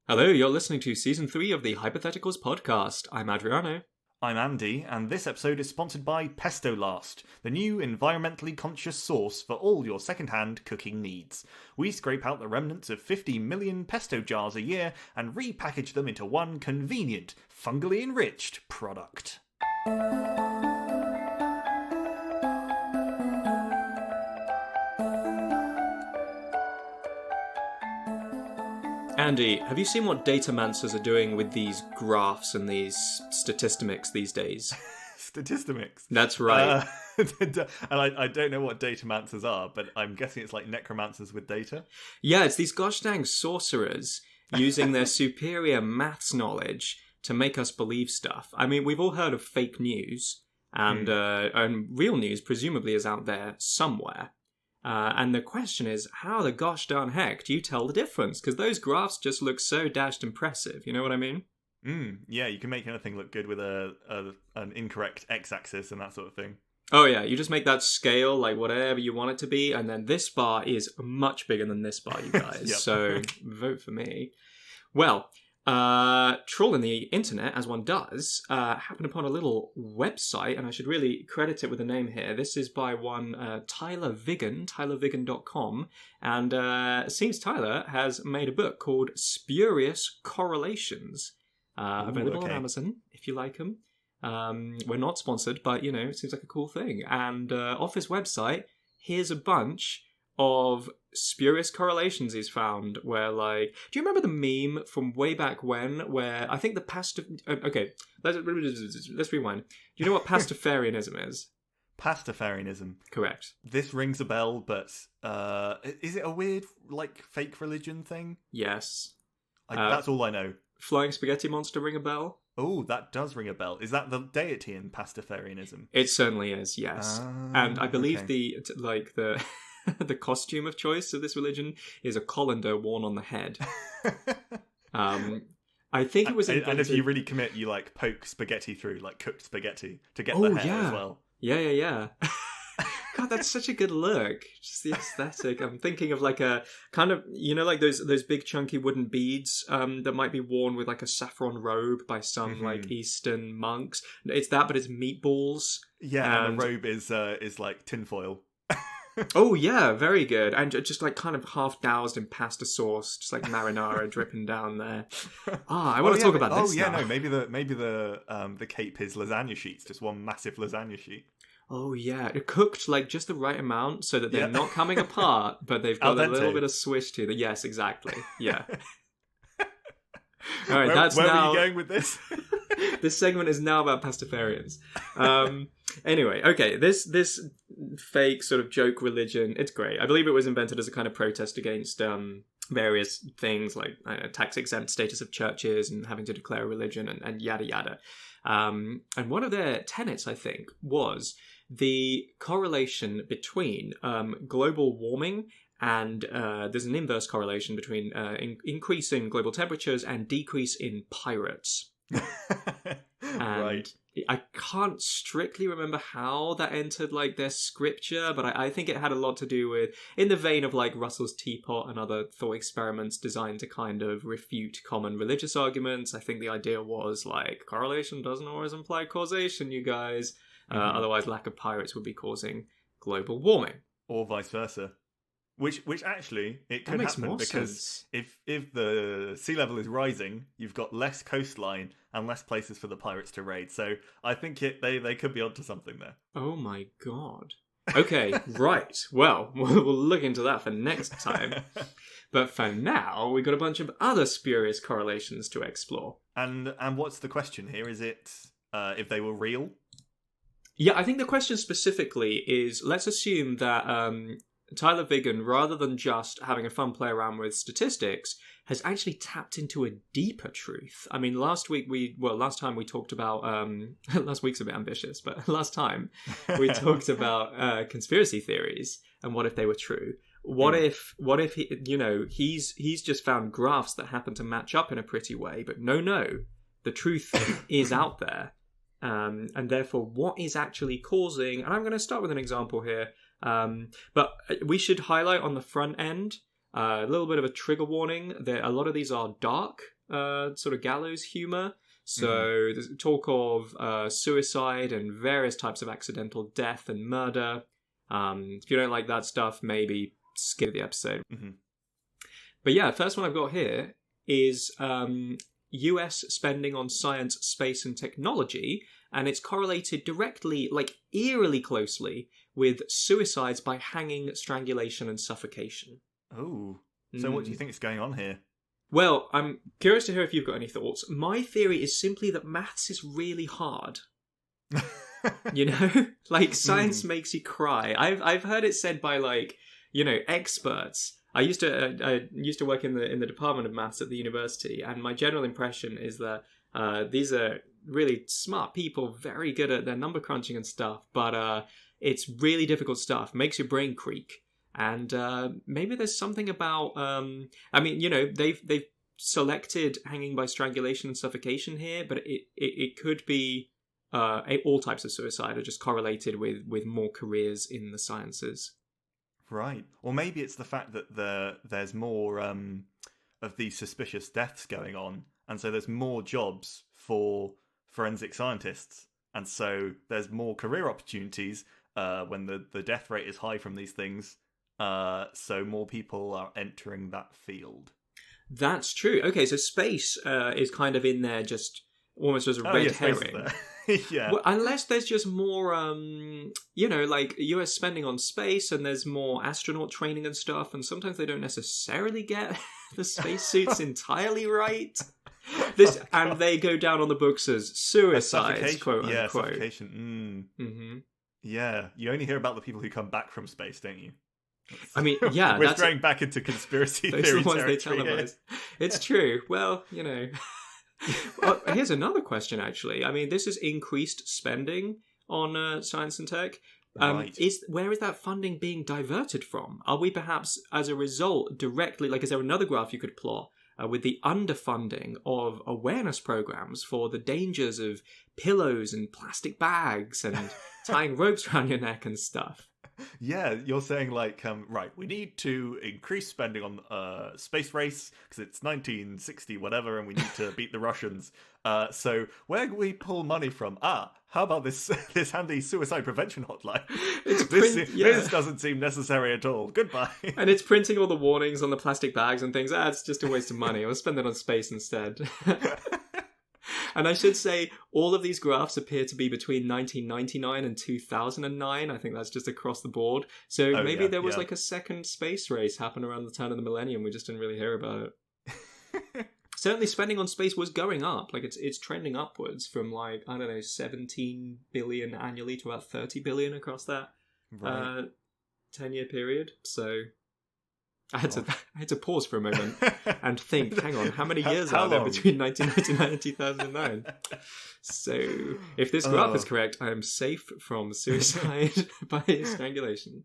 Hello, you're listening to Season 3 of the Hypotheticals podcast. I'm Adriano. I'm Andy, and this episode is sponsored by Pestolast, the new environmentally conscious source for all your second-hand cooking needs. We scrape out the remnants of 50 million pesto jars a year and repackage them into one convenient, fungally enriched product. Andy, have you seen what datamancers are doing with these graphs and these statistimics these days? Statistimics? That's right. And I don't know what datamancers are, but I'm guessing it's like necromancers with data? Yeah, it's these gosh dang sorcerers using their superior maths knowledge to make us believe stuff. I mean, we've all heard of fake news, and real news presumably is out there somewhere. And the question is, how the gosh darn heck do you tell the difference? Because those graphs just look so dashed impressive, you know what I mean? Yeah, you can make anything look good with an incorrect x-axis and that sort of thing. Oh yeah, you just make that scale like whatever you want it to be, and then this bar is much bigger than this bar, you guys. Yep. So vote for me. Well, trawling the internet, as one does, happened upon a little website, and I should really credit it with a name here. This is by one Tyler Vigan, tylervigan.com, and it seems Tyler has made a book called Spurious Correlations, available on Amazon, if you like them. We're not sponsored, but, you know, it seems like a cool thing. And off his website, here's a bunch of spurious correlations he's found where, like, do you remember the meme from way back when where I think okay, let's rewind. Do you know what Pestofarianism is? Pestofarianism. Correct. This rings a bell, but is it a weird, like, fake religion thing? Yes. That's all I know. Flying spaghetti monster ring a bell? Oh, that does ring a bell. Is that the deity in Pestofarianism? It certainly is, yes. And I believe the the costume of choice of this religion is a colander worn on the head. I think it was invented... And if you really commit, you like poke spaghetti through, like cooked spaghetti, to get the hair as well. Yeah. God, that's such a good look. Just the aesthetic. I'm thinking of like a kind of, you know, like those big chunky wooden beads that might be worn with like a saffron robe by some like Eastern monks. It's that, but it's meatballs. Yeah, and the robe is like tinfoil. Oh yeah, very good. And just like kind of half doused in pasta sauce, just like marinara dripping down there. I want to talk about this. Oh yeah, now. No, maybe the cape is lasagna sheets, just one massive lasagna sheet. Oh yeah, it cooked like just the right amount so that they're not coming apart, but they've got a little bit of swish to them. Yes, exactly. Yeah. All right, where are you going with this? This segment is now about Pestofarians. Anyway, okay, this fake sort of joke religion, it's great. I believe it was invented as a kind of protest against various things like tax-exempt status of churches and having to declare a religion and yada yada. And one of their tenets, I think, was the correlation between global warming and there's an inverse correlation between increasing global temperatures and decrease in pirates. Right. I can't strictly remember how that entered like their scripture, but I think it had a lot to do with, in the vein of like Russell's teapot and other thought experiments designed to kind of refute common religious arguments. I think the idea was like correlation doesn't always imply causation, you guys. Otherwise, lack of pirates would be causing global warming, or vice versa. Which actually it could happen because if the sea level is rising, you've got less coastline and less places for the pirates to raid. So I think they could be onto something there. Oh my god. Okay, right. Well, we'll look into that for next time. But for now, we've got a bunch of other spurious correlations to explore. And what's the question here? Is it if they were real? Yeah, I think the question specifically is, let's assume that Tyler Vigan, rather than just having a fun play around with statistics, has actually tapped into a deeper truth. I mean, last time we talked about, last week's a bit ambitious, but last time we talked about conspiracy theories and what if they were true. What if he, you know, he's just found graphs that happen to match up in a pretty way, but no, the truth is out there. And therefore, what is actually causing, and I'm going to start with an example here, but we should highlight on the front end A little bit of a trigger warning. A lot of these are dark, sort of gallows humor. So there's talk of suicide and various types of accidental death and murder. If you don't like that stuff, maybe skip the episode. But yeah, first one I've got here is US spending on science, space, and technology, and it's correlated directly, like eerily closely, with suicides by hanging, strangulation, and suffocation. Oh, so what do you think is going on here? Well, I'm curious to hear if you've got any thoughts. My theory is simply that maths is really hard. You know, like science makes you cry. I've heard it said by like, you know, experts. I used to work in the department of maths at the university, and my general impression is that these are really smart people, very good at their number crunching and stuff, but it's really difficult stuff. Makes your brain creak. And maybe there's something about I mean, you know, they've selected hanging by strangulation and suffocation here, but it could be all types of suicide are just correlated with more careers in the sciences. Right. Or maybe it's the fact that there's more of these suspicious deaths going on, and so there's more jobs for forensic scientists, and so there's more career opportunities when the death rate is high from these things. So more people are entering that field. That's true. Okay, so space is kind of in there just almost as a red herring. Yeah. Well, unless there's just more, you know, like US spending on space, and there's more astronaut training and stuff, and sometimes they don't necessarily get the spacesuits entirely right. And they go down on the books as suicides, quote unquote. Yeah, suffocation. Yeah, you only hear about the people who come back from space, don't you? I mean, yeah, we're straying back into conspiracy theory territory. It's true. Well, you know. Well, here's another question, actually. I mean, this is increased spending on science and tech. Right. Where is that funding being diverted from? Are we perhaps, as a result, directly, like, is there another graph you could plot with the underfunding of awareness programs for the dangers of pillows and plastic bags and tying ropes around your neck and stuff? Yeah, you're saying like, right, we need to increase spending on space race because it's 1960 whatever, and we need to beat the Russians. So where do we pull money from? How about this handy suicide prevention hotline? This doesn't seem necessary at all. Goodbye. And it's printing all the warnings on the plastic bags and things. It's just a waste of money. I'll spend it on space instead. And I should say, all of these graphs appear to be between 1999 and 2009. I think that's just across the board. So maybe there was like a second space race happen around the turn of the millennium. We just didn't really hear about it. Certainly spending on space was going up. Like it's trending upwards from like, I don't know, 17 billion annually to about 30 billion across that 10-year period. So I had to pause for a moment and think, hang on, how many years are there between 1999 and 2009? So if this graph is correct, I am safe from suicide by strangulation.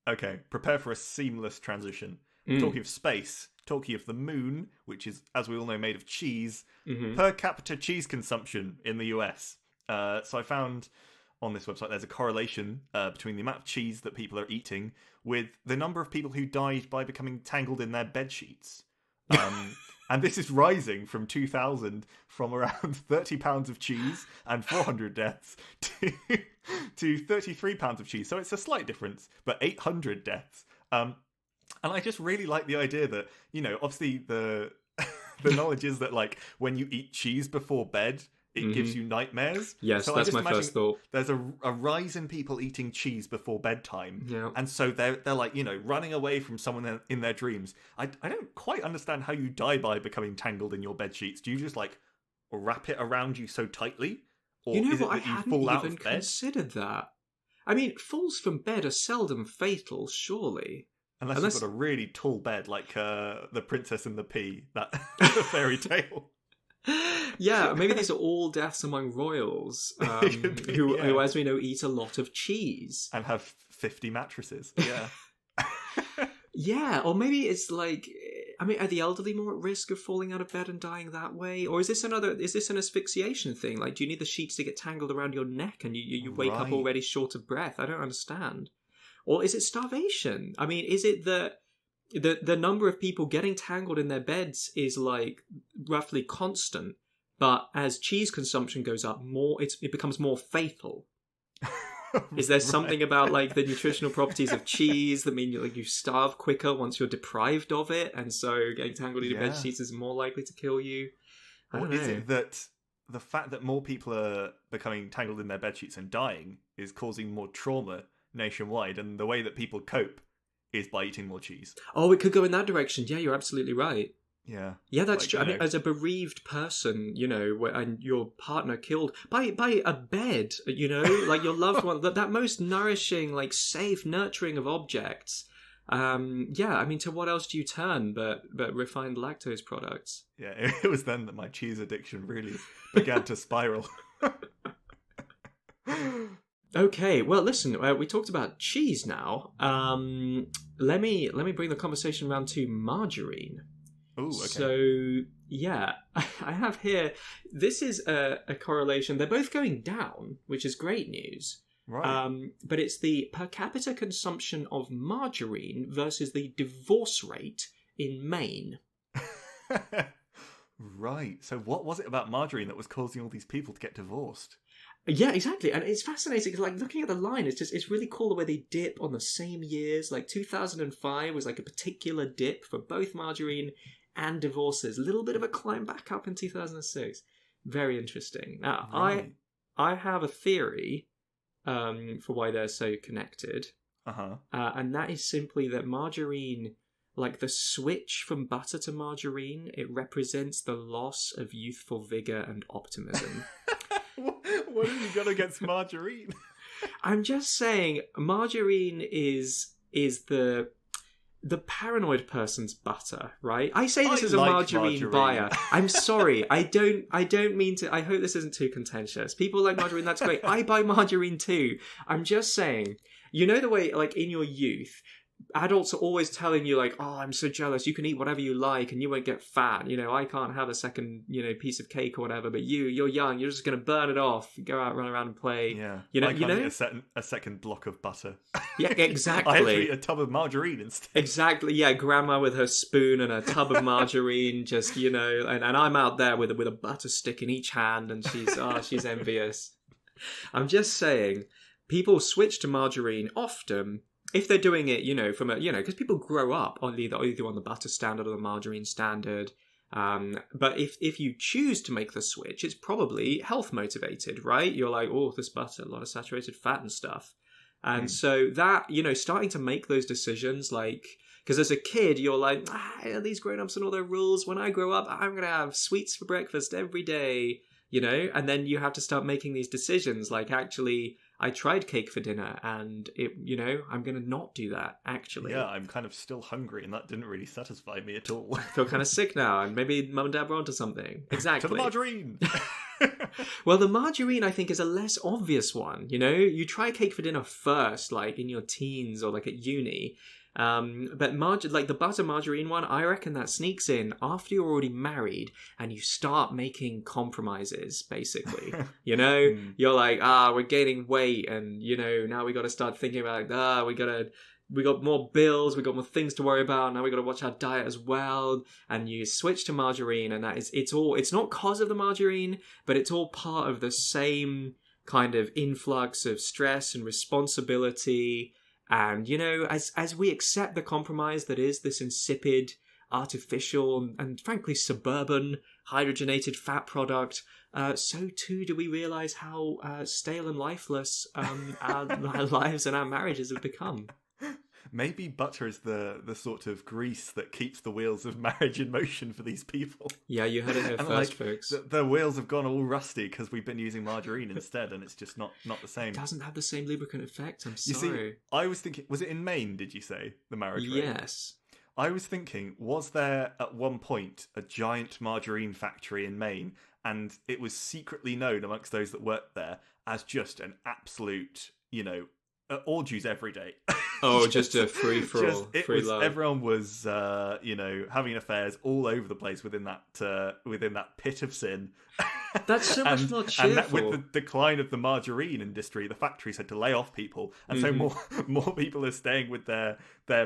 Okay, prepare for a seamless transition. Talking of space, talking of the moon, which is, as we all know, made of cheese, per capita cheese consumption in the US. So I found on this website there's a correlation between the amount of cheese that people are eating with the number of people who died by becoming tangled in their bed sheets. And this is rising from 2000 from around 30 pounds of cheese and 400 deaths to 33 pounds of cheese. So it's a slight difference, but 800 deaths. And I just really like the idea that, you know, obviously the knowledge is that like when you eat cheese before bed, it gives you nightmares. Yes, so that's my first thought. There's a rise in people eating cheese before bedtime. Yeah. And so they're like, you know, running away from someone in their dreams. I don't quite understand how you die by becoming tangled in your bed sheets. Do you just like wrap it around you so tightly? Or you know is it what? that I you fall hadn't out even of bed? considered that. I mean, falls from bed are seldom fatal, surely. Unless you've got a really tall bed like The Princess and the Pea, that fairy tale. Yeah, maybe these are all deaths among royals who, as we know, eat a lot of cheese. And have 50 mattresses. Yeah. Yeah, or maybe it's like, I mean, are the elderly more at risk of falling out of bed and dying that way? Or is this an asphyxiation thing? Like, do you need the sheets to get tangled around your neck and you wake up already short of breath? I don't understand. Or is it starvation? I mean, is it that the number of people getting tangled in their beds is like roughly constant, but as cheese consumption goes up, it becomes more fatal. Is there something about like the nutritional properties of cheese that mean you starve quicker once you're deprived of it, and so getting tangled in your bed sheets is more likely to kill you? I don't know. Is it that the fact that more people are becoming tangled in their bed sheets and dying is causing more trauma nationwide, and the way that people cope is by eating more cheese? Oh, it could go in that direction. Yeah, you're absolutely right. Yeah. Yeah, that's true. I mean, as a bereaved person, and your partner killed by a bed, like your loved one, that most nourishing, like safe, nurturing of objects. I mean, to what else do you turn but refined lactose products? Yeah, it was then that my cheese addiction really began to spiral. Okay, well, listen, we talked about cheese now. Let me bring the conversation around to margarine. Ooh, okay. So, yeah, I have here, this is a correlation. They're both going down, which is great news. Right. But it's the per capita consumption of margarine versus the divorce rate in Maine. Right. So what was it about margarine that was causing all these people to get divorced? Yeah, exactly. And it's fascinating because, like, looking at the line, it's really cool the way they dip on the same years. Like, 2005 was like a particular dip for both margarine and divorces. A little bit of a climb back up in 2006. Very interesting. Now, Right. I have a theory for why they're so connected. Uh-huh. And that is simply that margarine, like the switch from butter to margarine, it represents the loss of youthful vigor and optimism. What have you got against margarine? I'm just saying, margarine is the paranoid person's butter, right? I say this as a margarine buyer. I'm sorry. I don't mean to. I hope this isn't too contentious. People like margarine, that's great. I buy margarine too. I'm just saying, the way, like, in your youth, adults are always telling you, like, oh, I'm so jealous, you can eat whatever you like and you won't get fat. I can't have a second, piece of cake or whatever, but you're young, you're just going to burn it off, go out, run around and play. Yeah. I can't eat a second block of butter. Yeah, exactly. I have to eat a tub of margarine instead. Exactly, yeah, grandma with her spoon and a tub of margarine, just, and I'm out there with a butter stick in each hand, and she's envious. I'm just saying, people switch to margarine often if they're doing it, because people grow up on either on the butter standard or the margarine standard. But if you choose to make the switch, it's probably health motivated, right? You're like, oh, this butter, a lot of saturated fat and stuff. And so that, starting to make those decisions, like, because as a kid, you're like, these grown-ups and all their rules. When I grow up, I'm going to have sweets for breakfast every day, and then you have to start making these decisions, like, actually, I tried cake for dinner and I'm going to not do that, actually. Yeah, I'm kind of still hungry and that didn't really satisfy me at all. I feel kind of sick now and maybe mum and dad were onto something. Exactly. To the margarine! Well, the margarine, I think, is a less obvious one. You try cake for dinner first, like in your teens or like at uni. But like the butter margarine one, I reckon that sneaks in after you're already married and you start making compromises, basically. You're like, we're gaining weight and, now we got to start thinking about, we got more bills, we got more things to worry about, now we got to watch our diet as well, and you switch to margarine, and it's not cause of the margarine, but it's all part of the same kind of influx of stress and responsibility. And, as we accept the compromise that is this insipid, artificial, and frankly suburban hydrogenated fat product, so too do we realise how stale and lifeless our lives and our marriages have become. Maybe butter is the sort of grease that keeps the wheels of marriage in motion for these people. Yeah, you heard it here first, folks. The wheels have gone all rusty because we've been using margarine instead, and it's just not the same. It doesn't have the same lubricant effect, I'm sorry. You see, I was thinking, was it in Maine, did you say, the marriage rate? Yes. I was thinking, was there at one point a giant margarine factory in Maine, and it was secretly known amongst those that worked there as just an absolute, orgies every day. Oh, just a free for all, free love. Everyone was, having affairs all over the place within that pit of sin. That's so much more cheerful. With the decline of the margarine industry, the factories had to lay off people, and so more people are staying with their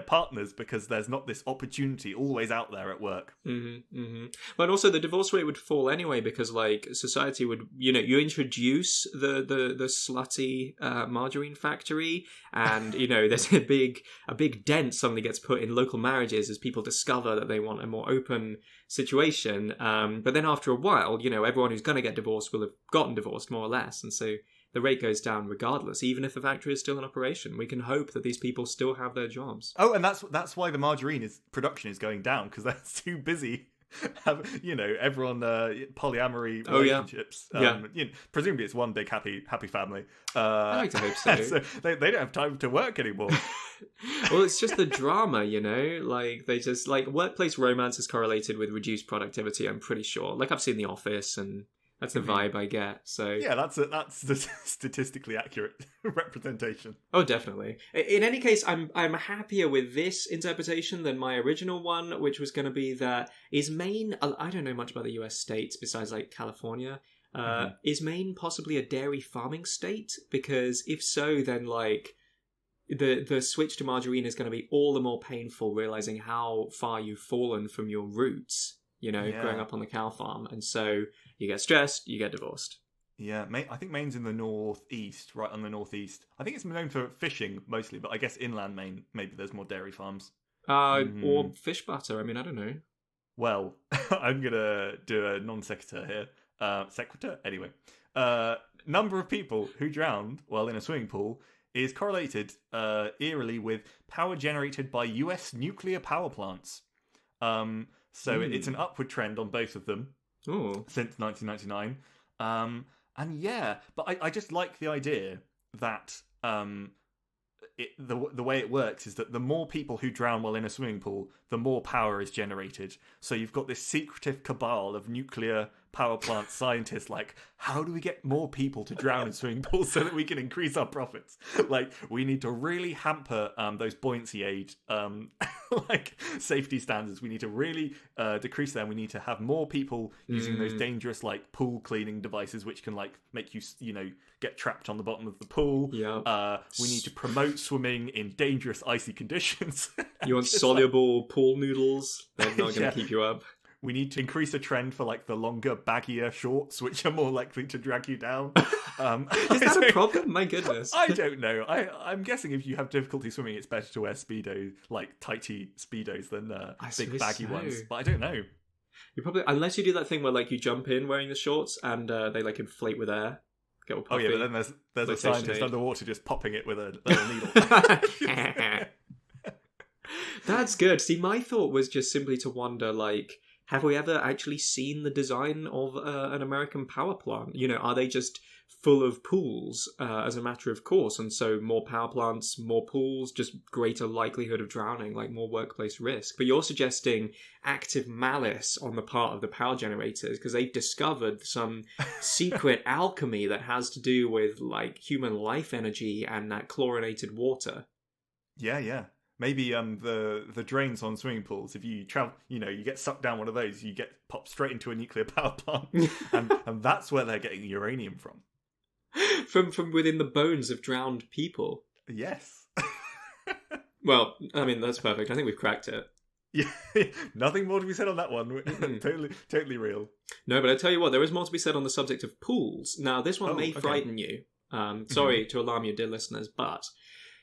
partners because there's not this opportunity always out there at work. But also the divorce rate would fall anyway because like society would, you introduce the slutty margarine factory, and there's a big dent suddenly gets put in local marriages as people discover that they want a more open situation. But then after a while, everyone who's going to get divorced will have gotten divorced more or less, and so the rate goes down regardless. Even if the factory is still in operation, we can hope that these people still have their jobs. Oh, and that's why the margarine production is going down, because they're too busy. Everyone polyamory relationships. Presumably it's one big happy family. I like to hope so. So they don't have time to work anymore. Well, it's just the drama, like they just like workplace romance is correlated with reduced productivity. I'm pretty sure. Like I've seen The Office, and that's the vibe I get. So yeah, that's the statistically accurate representation. Oh, definitely. In any case, I'm happier with this interpretation than my original one, which was going to be that is Maine. I don't know much about the U.S. states besides like California. Is Maine possibly a dairy farming state? Because if so, then like the switch to margarine is going to be all the more painful, realizing how far you've fallen from your roots. Growing up on the cow farm, and so you get stressed, you get divorced. Yeah, I think Maine's in the northeast, right on the northeast. I think it's known for fishing mostly, but I guess inland Maine, maybe there's more dairy farms. Or fish butter. I mean, I don't know. Well, I'm going to do a non sequitur here. Sequitur? Anyway. Number of people who drowned while in a swimming pool is correlated eerily with power generated by US nuclear power plants. So it's an upward trend on both of them since 1999. And yeah, but I just like the idea that the way it works is that the more people who drown while in a swimming pool, the more power is generated. So you've got this secretive cabal of nuclear power plant scientists like, how do we get more people to drown in swimming pools so that we can increase our profits? Like, we need to really hamper those buoyancy aid safety standards. We need to really decrease them. We need to have more people using those dangerous like pool cleaning devices which can like make you get trapped on the bottom of the pool. We need to promote swimming in dangerous icy conditions. You want soluble pool noodles? They're not going to keep you up. We need to increase a trend for like the longer, baggier shorts, which are more likely to drag you down. Is that a problem? My goodness. I don't know. I'm guessing if you have difficulty swimming, it's better to wear Speedo, like tighty Speedos than big baggy ones. But I don't know. You probably, unless you do that thing where like you jump in wearing the shorts and they like inflate with air. Get all puffy. Oh yeah, but then there's a scientist underwater just popping it with a needle. That's good. See, my thought was just simply to wonder, like, have we ever actually seen the design of an American power plant? Are they just full of pools as a matter of course? And so more power plants, more pools, just greater likelihood of drowning, like more workplace risk. But you're suggesting active malice on the part of the power generators because they've discovered some secret alchemy that has to do with like human life energy and that chlorinated water. Yeah. Maybe the drains on swimming pools, if you travel, you get sucked down one of those, you get popped straight into a nuclear power plant. and that's where they're getting uranium from. From within the bones of drowned people. Yes. Well, I mean, that's perfect. I think we've cracked it. Yeah, nothing more to be said on that one. Totally real. No, but I tell you what, there is more to be said on the subject of pools. Now, this one may frighten you. Sorry to alarm you, dear listeners, but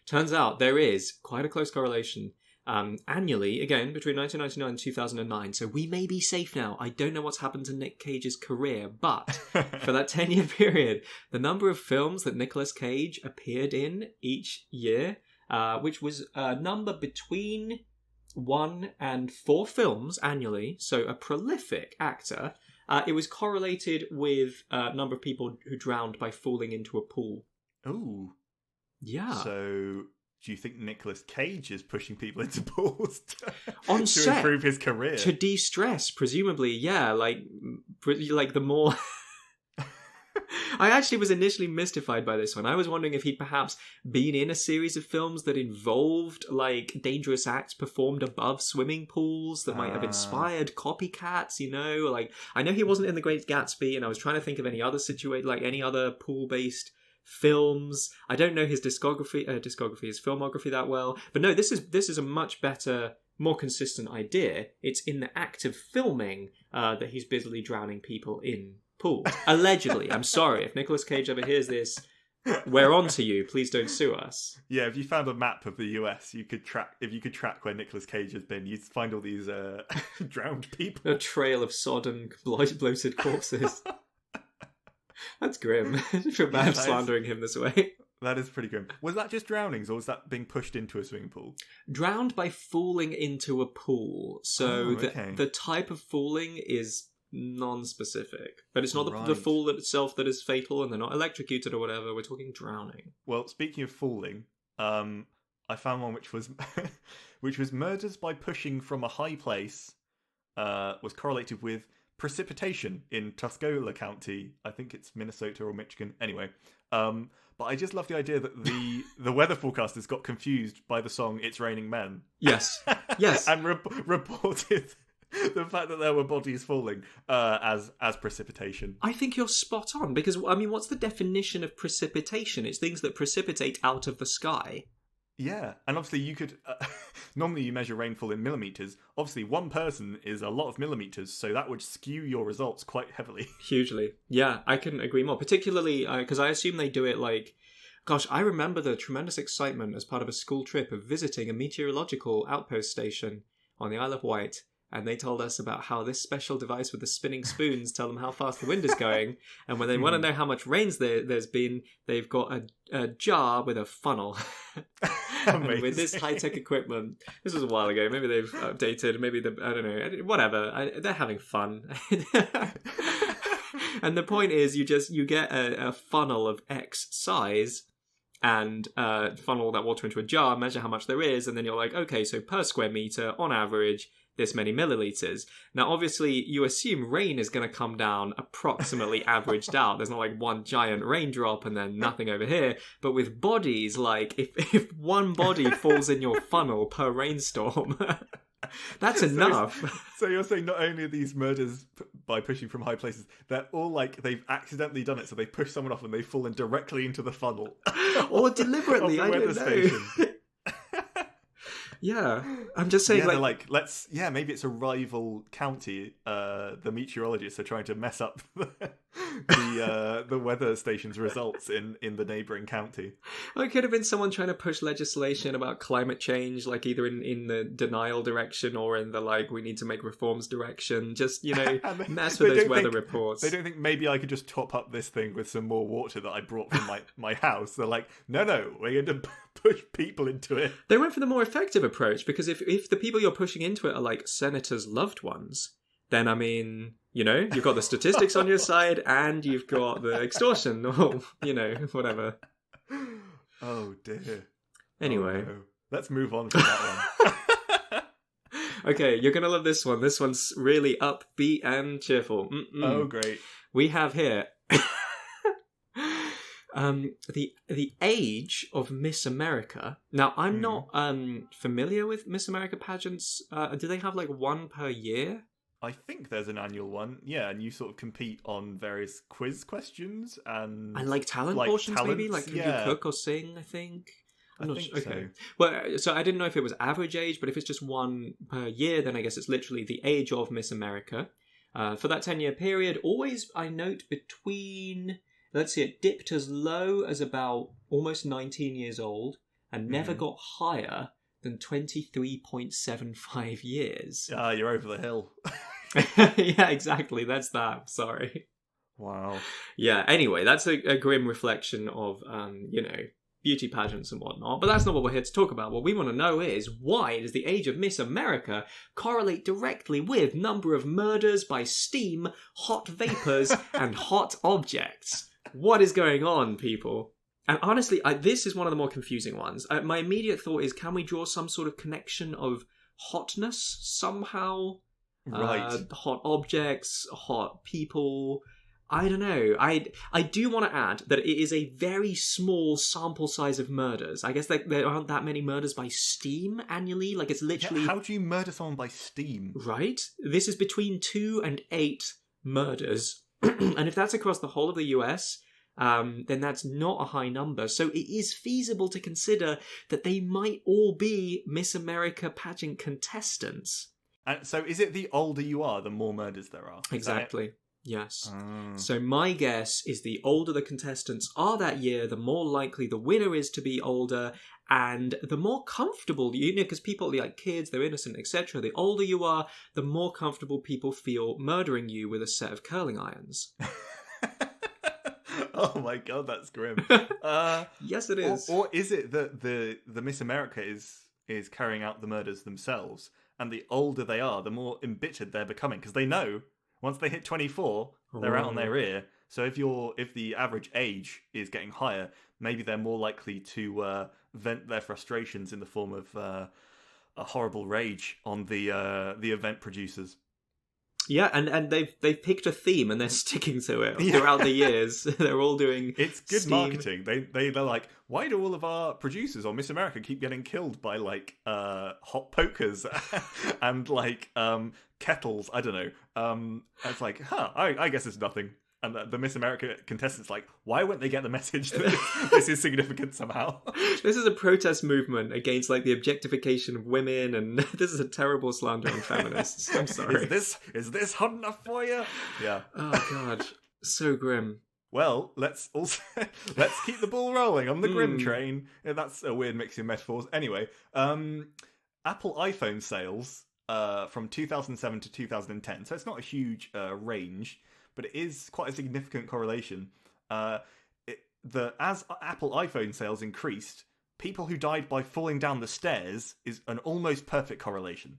turns out there is quite a close correlation annually, again, between 1999 and 2009. So we may be safe now. I don't know what's happened to Nick Cage's career, but for that 10-year period, the number of films that Nicolas Cage appeared in each year, which was a number between 1 and 4 films annually, so a prolific actor, it was correlated with a number of people who drowned by falling into a pool. Ooh. Yeah. So, do you think Nicolas Cage is pushing people into pools on to set, improve his career? To de-stress, presumably, yeah. Like the more... I actually was initially mystified by this one. I was wondering if he'd perhaps been in a series of films that involved, like, dangerous acts performed above swimming pools that might have inspired copycats, you know? Like, I know he wasn't in The Great Gatsby, and I was trying to think of any other situation, like any other pool-based films. I don't know his his filmography that well. But no, this is a much better, more consistent idea. It's in the act of filming that he's busily drowning people in pools. Allegedly. I'm sorry. If Nicolas Cage ever hears this, we're on to you. Please don't sue us. Yeah, if you found a map of the US, you could track where Nicolas Cage has been, you'd find all these drowned people. A trail of sodden, bloated corpses. That's grim. I feel bad slandering him this way. That is pretty grim. Was that just drownings, or was that being pushed into a swimming pool? Drowned by falling into a pool. So the type of falling is non-specific. But it's not the fall itself that is fatal, and they're not electrocuted or whatever. We're talking drowning. Well, speaking of falling, I found one which was which was murders by pushing from a high place was correlated with precipitation in Tuscola County. I think it's Minnesota or Michigan. Anyway, but I just love the idea that the weather forecasters got confused by the song "It's Raining Men." Yes, and reported the fact that there were bodies falling as precipitation. I think you're spot on, because I mean, what's the definition of precipitation? It's things that precipitate out of the sky. Yeah, and obviously you could... normally you measure rainfall in millimetres. Obviously, one person is a lot of millimetres, so that would skew your results quite heavily. Hugely. Yeah, I couldn't agree more. Particularly because I assume they do it like... Gosh, I remember the tremendous excitement as part of a school trip of visiting a meteorological outpost station on the Isle of Wight. And they told us about how this special device with the spinning spoons tell them how fast the wind is going. And when they want to know how much rains there's been, they've got a jar with a funnel. And with this high-tech equipment, this was a while ago. Maybe they've updated. Maybe I don't know. Whatever. They're having fun. And the point is, you get a funnel of X size. And funnel that water into a jar, measure how much there is, and then you're like, okay, so per square meter, on average, this many milliliters. Now, obviously, you assume rain is going to come down approximately averaged out. There's not like one giant raindrop and then nothing over here. But with bodies, like, if one body falls in your funnel per rainstorm... That's enough. So you're saying not only are these murders by pushing from high places, they're all like they've accidentally done it, so they push someone off and they fall in directly into the funnel. Or deliberately, I don't know. Yeah, I'm just saying. Yeah, like maybe it's a rival county. The meteorologists are trying to mess up the weather station's results in the neighbouring county. Well, it could have been someone trying to push legislation about climate change, like either in the denial direction or in the like we need to make reforms direction. Just mess with those weather reports. They don't think maybe I could just top up this thing with some more water that I brought from my house. They're like, no, we're going to push people into it. They went for the more effective approach, because if the people you're pushing into it are like senators' loved ones, then I mean, you've got the statistics on your side and you've got the extortion or whatever. Oh dear. Anyway, no. Let's move on from that one. Okay, you're gonna love this one. This one's really upbeat and cheerful. Oh great. We have here the age of Miss America. Now, I'm not familiar with Miss America pageants. Do they have like one per year? I think there's an annual one. Yeah, and you sort of compete on various quiz questions and like talent portions, maybe like can you cook or sing? I think. I'm not sure. Okay. So. Well, so I didn't know if it was average age, but if it's just one per year, then I guess it's literally the age of Miss America. For that 10-year period, always I note between. Let's see, it dipped as low as about almost 19 years old and never got higher than 23.75 years. Ah, you're over the hill. Yeah, exactly. That's that. Sorry. Wow. Yeah, anyway, that's a grim reflection of, beauty pageants and whatnot. But that's not what we're here to talk about. What we want to know is, why does the age of Miss America correlate directly with number of murders by steam, hot vapors, and hot objects? What is going on, people? And honestly, this is one of the more confusing ones. My immediate thought is, can we draw some sort of connection of hotness somehow? Right. Hot objects, hot people. I don't know. I do want to add that it is a very small sample size of murders. I guess there aren't that many murders by Steam annually. Like, it's literally... Yeah, how do you murder someone by Steam? Right? This is between 2 and 8 murders. And if that's across the whole of the US, then that's not a high number. So it is feasible to consider that they might all be Miss America pageant contestants. And so is it the older you are, the more murders there are? Exactly. Yes. Oh. So my guess is the older the contestants are that year, the more likely the winner is to be older, and the more comfortable, because people, like kids, they're innocent, etc. The older you are, the more comfortable people feel murdering you with a set of curling irons. Oh my god, that's grim. Yes, it is. Or is it that the Miss America is carrying out the murders themselves, and the older they are, the more embittered they're becoming, because they know once they hit 24, they're out on their ear. So if the average age is getting higher, maybe they're more likely to vent their frustrations in the form of a horrible rage on the event producers. Yeah, and they've picked a theme and they're sticking to it throughout the years. They're all doing It's good Steam. marketing. They're like, why do all of our producers on Miss America keep getting killed by like hot pokers and like kettles? I don't know. It's like, I guess it's nothing. And the Miss America contestants like, why won't they get the message that this is significant somehow? This is a protest movement against like the objectification of women, and this is a terrible slander on feminists. I'm sorry. Is this hot enough for you? Yeah. Oh god, so grim. Well, let's keep the ball rolling on the grim train. Yeah, that's a weird mixing of metaphors. Anyway, Apple iPhone sales from 2007 to 2010. So it's not a huge range, but it is quite a significant correlation. As Apple iPhone sales increased, people who died by falling down the stairs is an almost perfect correlation.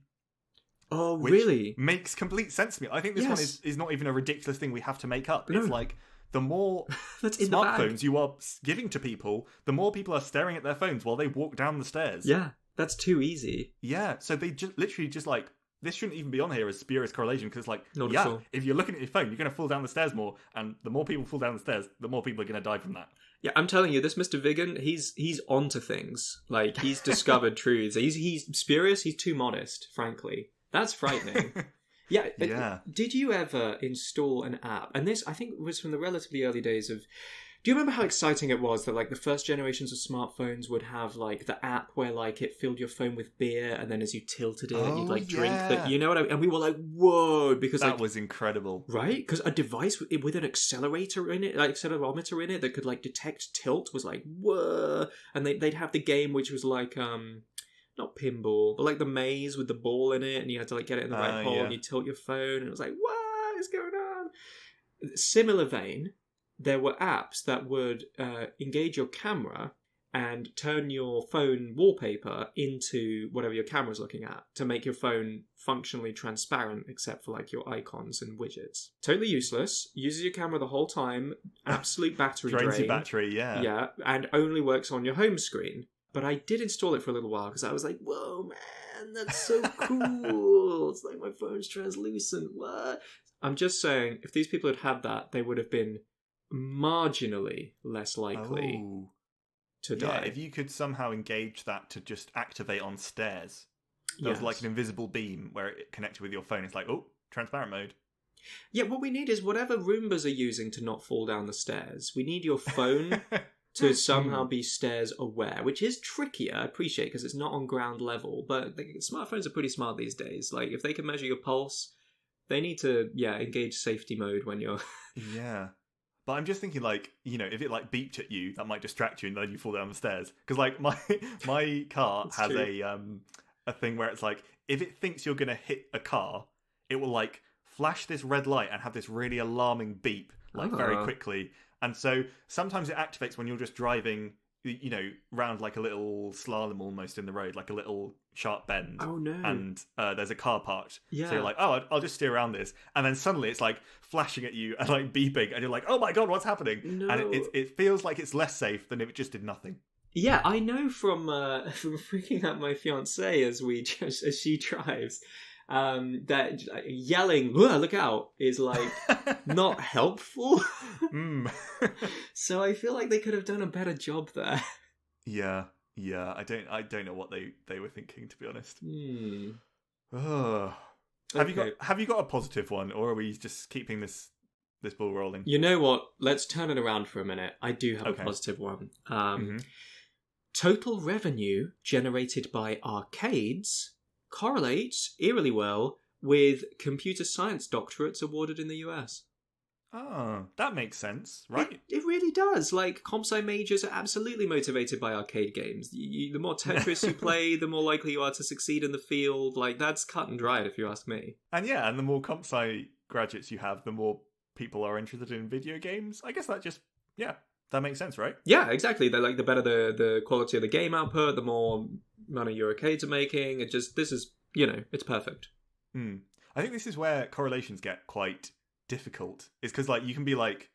Oh, which really? Makes complete sense to me. I think this one is not even a ridiculous thing we have to make up. No. It's like, the more smartphones you are giving to people, the more people are staring at their phones while they walk down the stairs. Yeah, that's too easy. Yeah, so they literally just like, this shouldn't even be on here as spurious correlation, because like, if you're looking at your phone, you're going to fall down the stairs more, and the more people fall down the stairs, the more people are going to die from that. Yeah, I'm telling you, this Mr. Vigan, he's onto things. Like, he's discovered truths. He's spurious, he's too modest, frankly. That's frightening. Yeah. Did you ever install an app? And this, I think, was from the relatively early days of... Do you remember how exciting it was that, like, the first generations of smartphones would have, like, the app where, like, it filled your phone with beer, and then as you tilted it, you'd, like, drink that... You know what I mean? And we were like, whoa! Because, that was incredible. Right? Because a device with an accelerator in it, like, accelerometer in it, that could, like, detect tilt was like, whoa! And they'd have the game which was, like, not pinball, but, like, the maze with the ball in it, and you had to, like, get it in the right hole, and you tilt your phone, and it was like, what is going on? Similar vein... There were apps that would engage your camera and turn your phone wallpaper into whatever your camera's looking at to make your phone functionally transparent except for like your icons and widgets. Totally useless. Uses your camera the whole time. Absolute battery drain. Drains your battery, yeah. Yeah, and only works on your home screen. But I did install it for a little while because I was like, whoa, man, that's so cool. It's like my phone's translucent. What? I'm just saying, if these people had had that, they would have been marginally less likely to die. Yeah, if you could somehow engage that to just activate on stairs. There was like an invisible beam where it connected with your phone. It's like, transparent mode. Yeah, what we need is whatever Roombas are using to not fall down the stairs. We need your phone to somehow be stairs aware, which is trickier, I appreciate, because it's not on ground level. But smartphones are pretty smart these days. Like, if they can measure your pulse, they need to, engage safety mode when you're... Yeah. But I'm just thinking, like, you know, if it, like, beeped at you, that might distract you and then you fall down the stairs. Because, like, my car has a thing where it's like, if it thinks you're going to hit a car, it will, like, flash this red light and have this really alarming beep, like, very quickly. And so sometimes it activates when you're just driving, you know, round, like, a little slalom almost in the road, like a little sharp bend. Oh, no. And there's a car parked. Yeah. So you're like, I'll just steer around this. And then suddenly it's, like, flashing at you and, like, beeping. And you're like, oh, my God, what's happening? No. And it feels like it's less safe than if it just did nothing. Yeah, I know from freaking out my fiancée as she drives. that yelling, look out, is like not helpful. So I feel like they could have done a better job there. Yeah. I don't know what they were thinking, to be honest. Have you got a positive one, or are we just keeping this ball rolling? You know what? Let's turn it around for a minute. I do have a positive one. Total revenue generated by arcades correlates eerily well with computer science doctorates awarded in the US. Oh, that makes sense, right? It really does. Like, comp sci majors are absolutely motivated by arcade games. The more Tetris you play, the more likely you are to succeed in the field. Like, that's cut and dried, if you ask me. And the more comp sci graduates you have, the more people are interested in video games. I guess that just, that makes sense, right? Yeah, exactly. They're like, the better the quality of the game output, the more money your arcades are making. This is, it's perfect. I think this is where correlations get quite difficult. It's because, like, you can be like,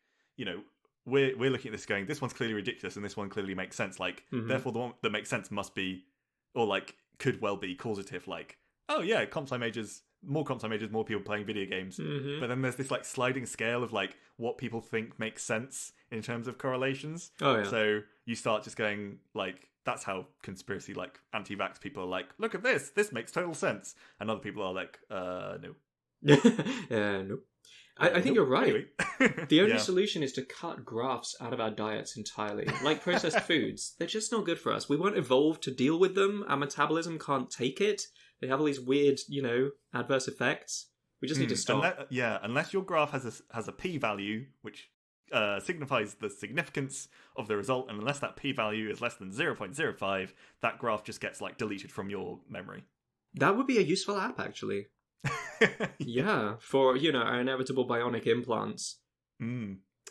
we're looking at this going, this one's clearly ridiculous and this one clearly makes sense. Like, therefore the one that makes sense must be, or like, could well be causative. Like, oh yeah, more comp sci majors, more people playing video games. But then there's this like sliding scale of like what people think makes sense in terms of correlations. Oh yeah. So you start just going like, that's how conspiracy, like anti-vax people are like, look at this makes total sense, and other people are like, no. No. I think you're right. Anyway. The only solution is to cut graphs out of our diets entirely. Like processed foods. They're just not good for us. We won't evolve to deal with them. Our metabolism can't take it. They have all these weird, adverse effects. We just need to stop. Unless your graph has a p-value, which signifies the significance of the result, and unless that p-value is less than 0.05, that graph just gets like deleted from your memory. That would be a useful app, actually. Yeah, for, our inevitable bionic implants.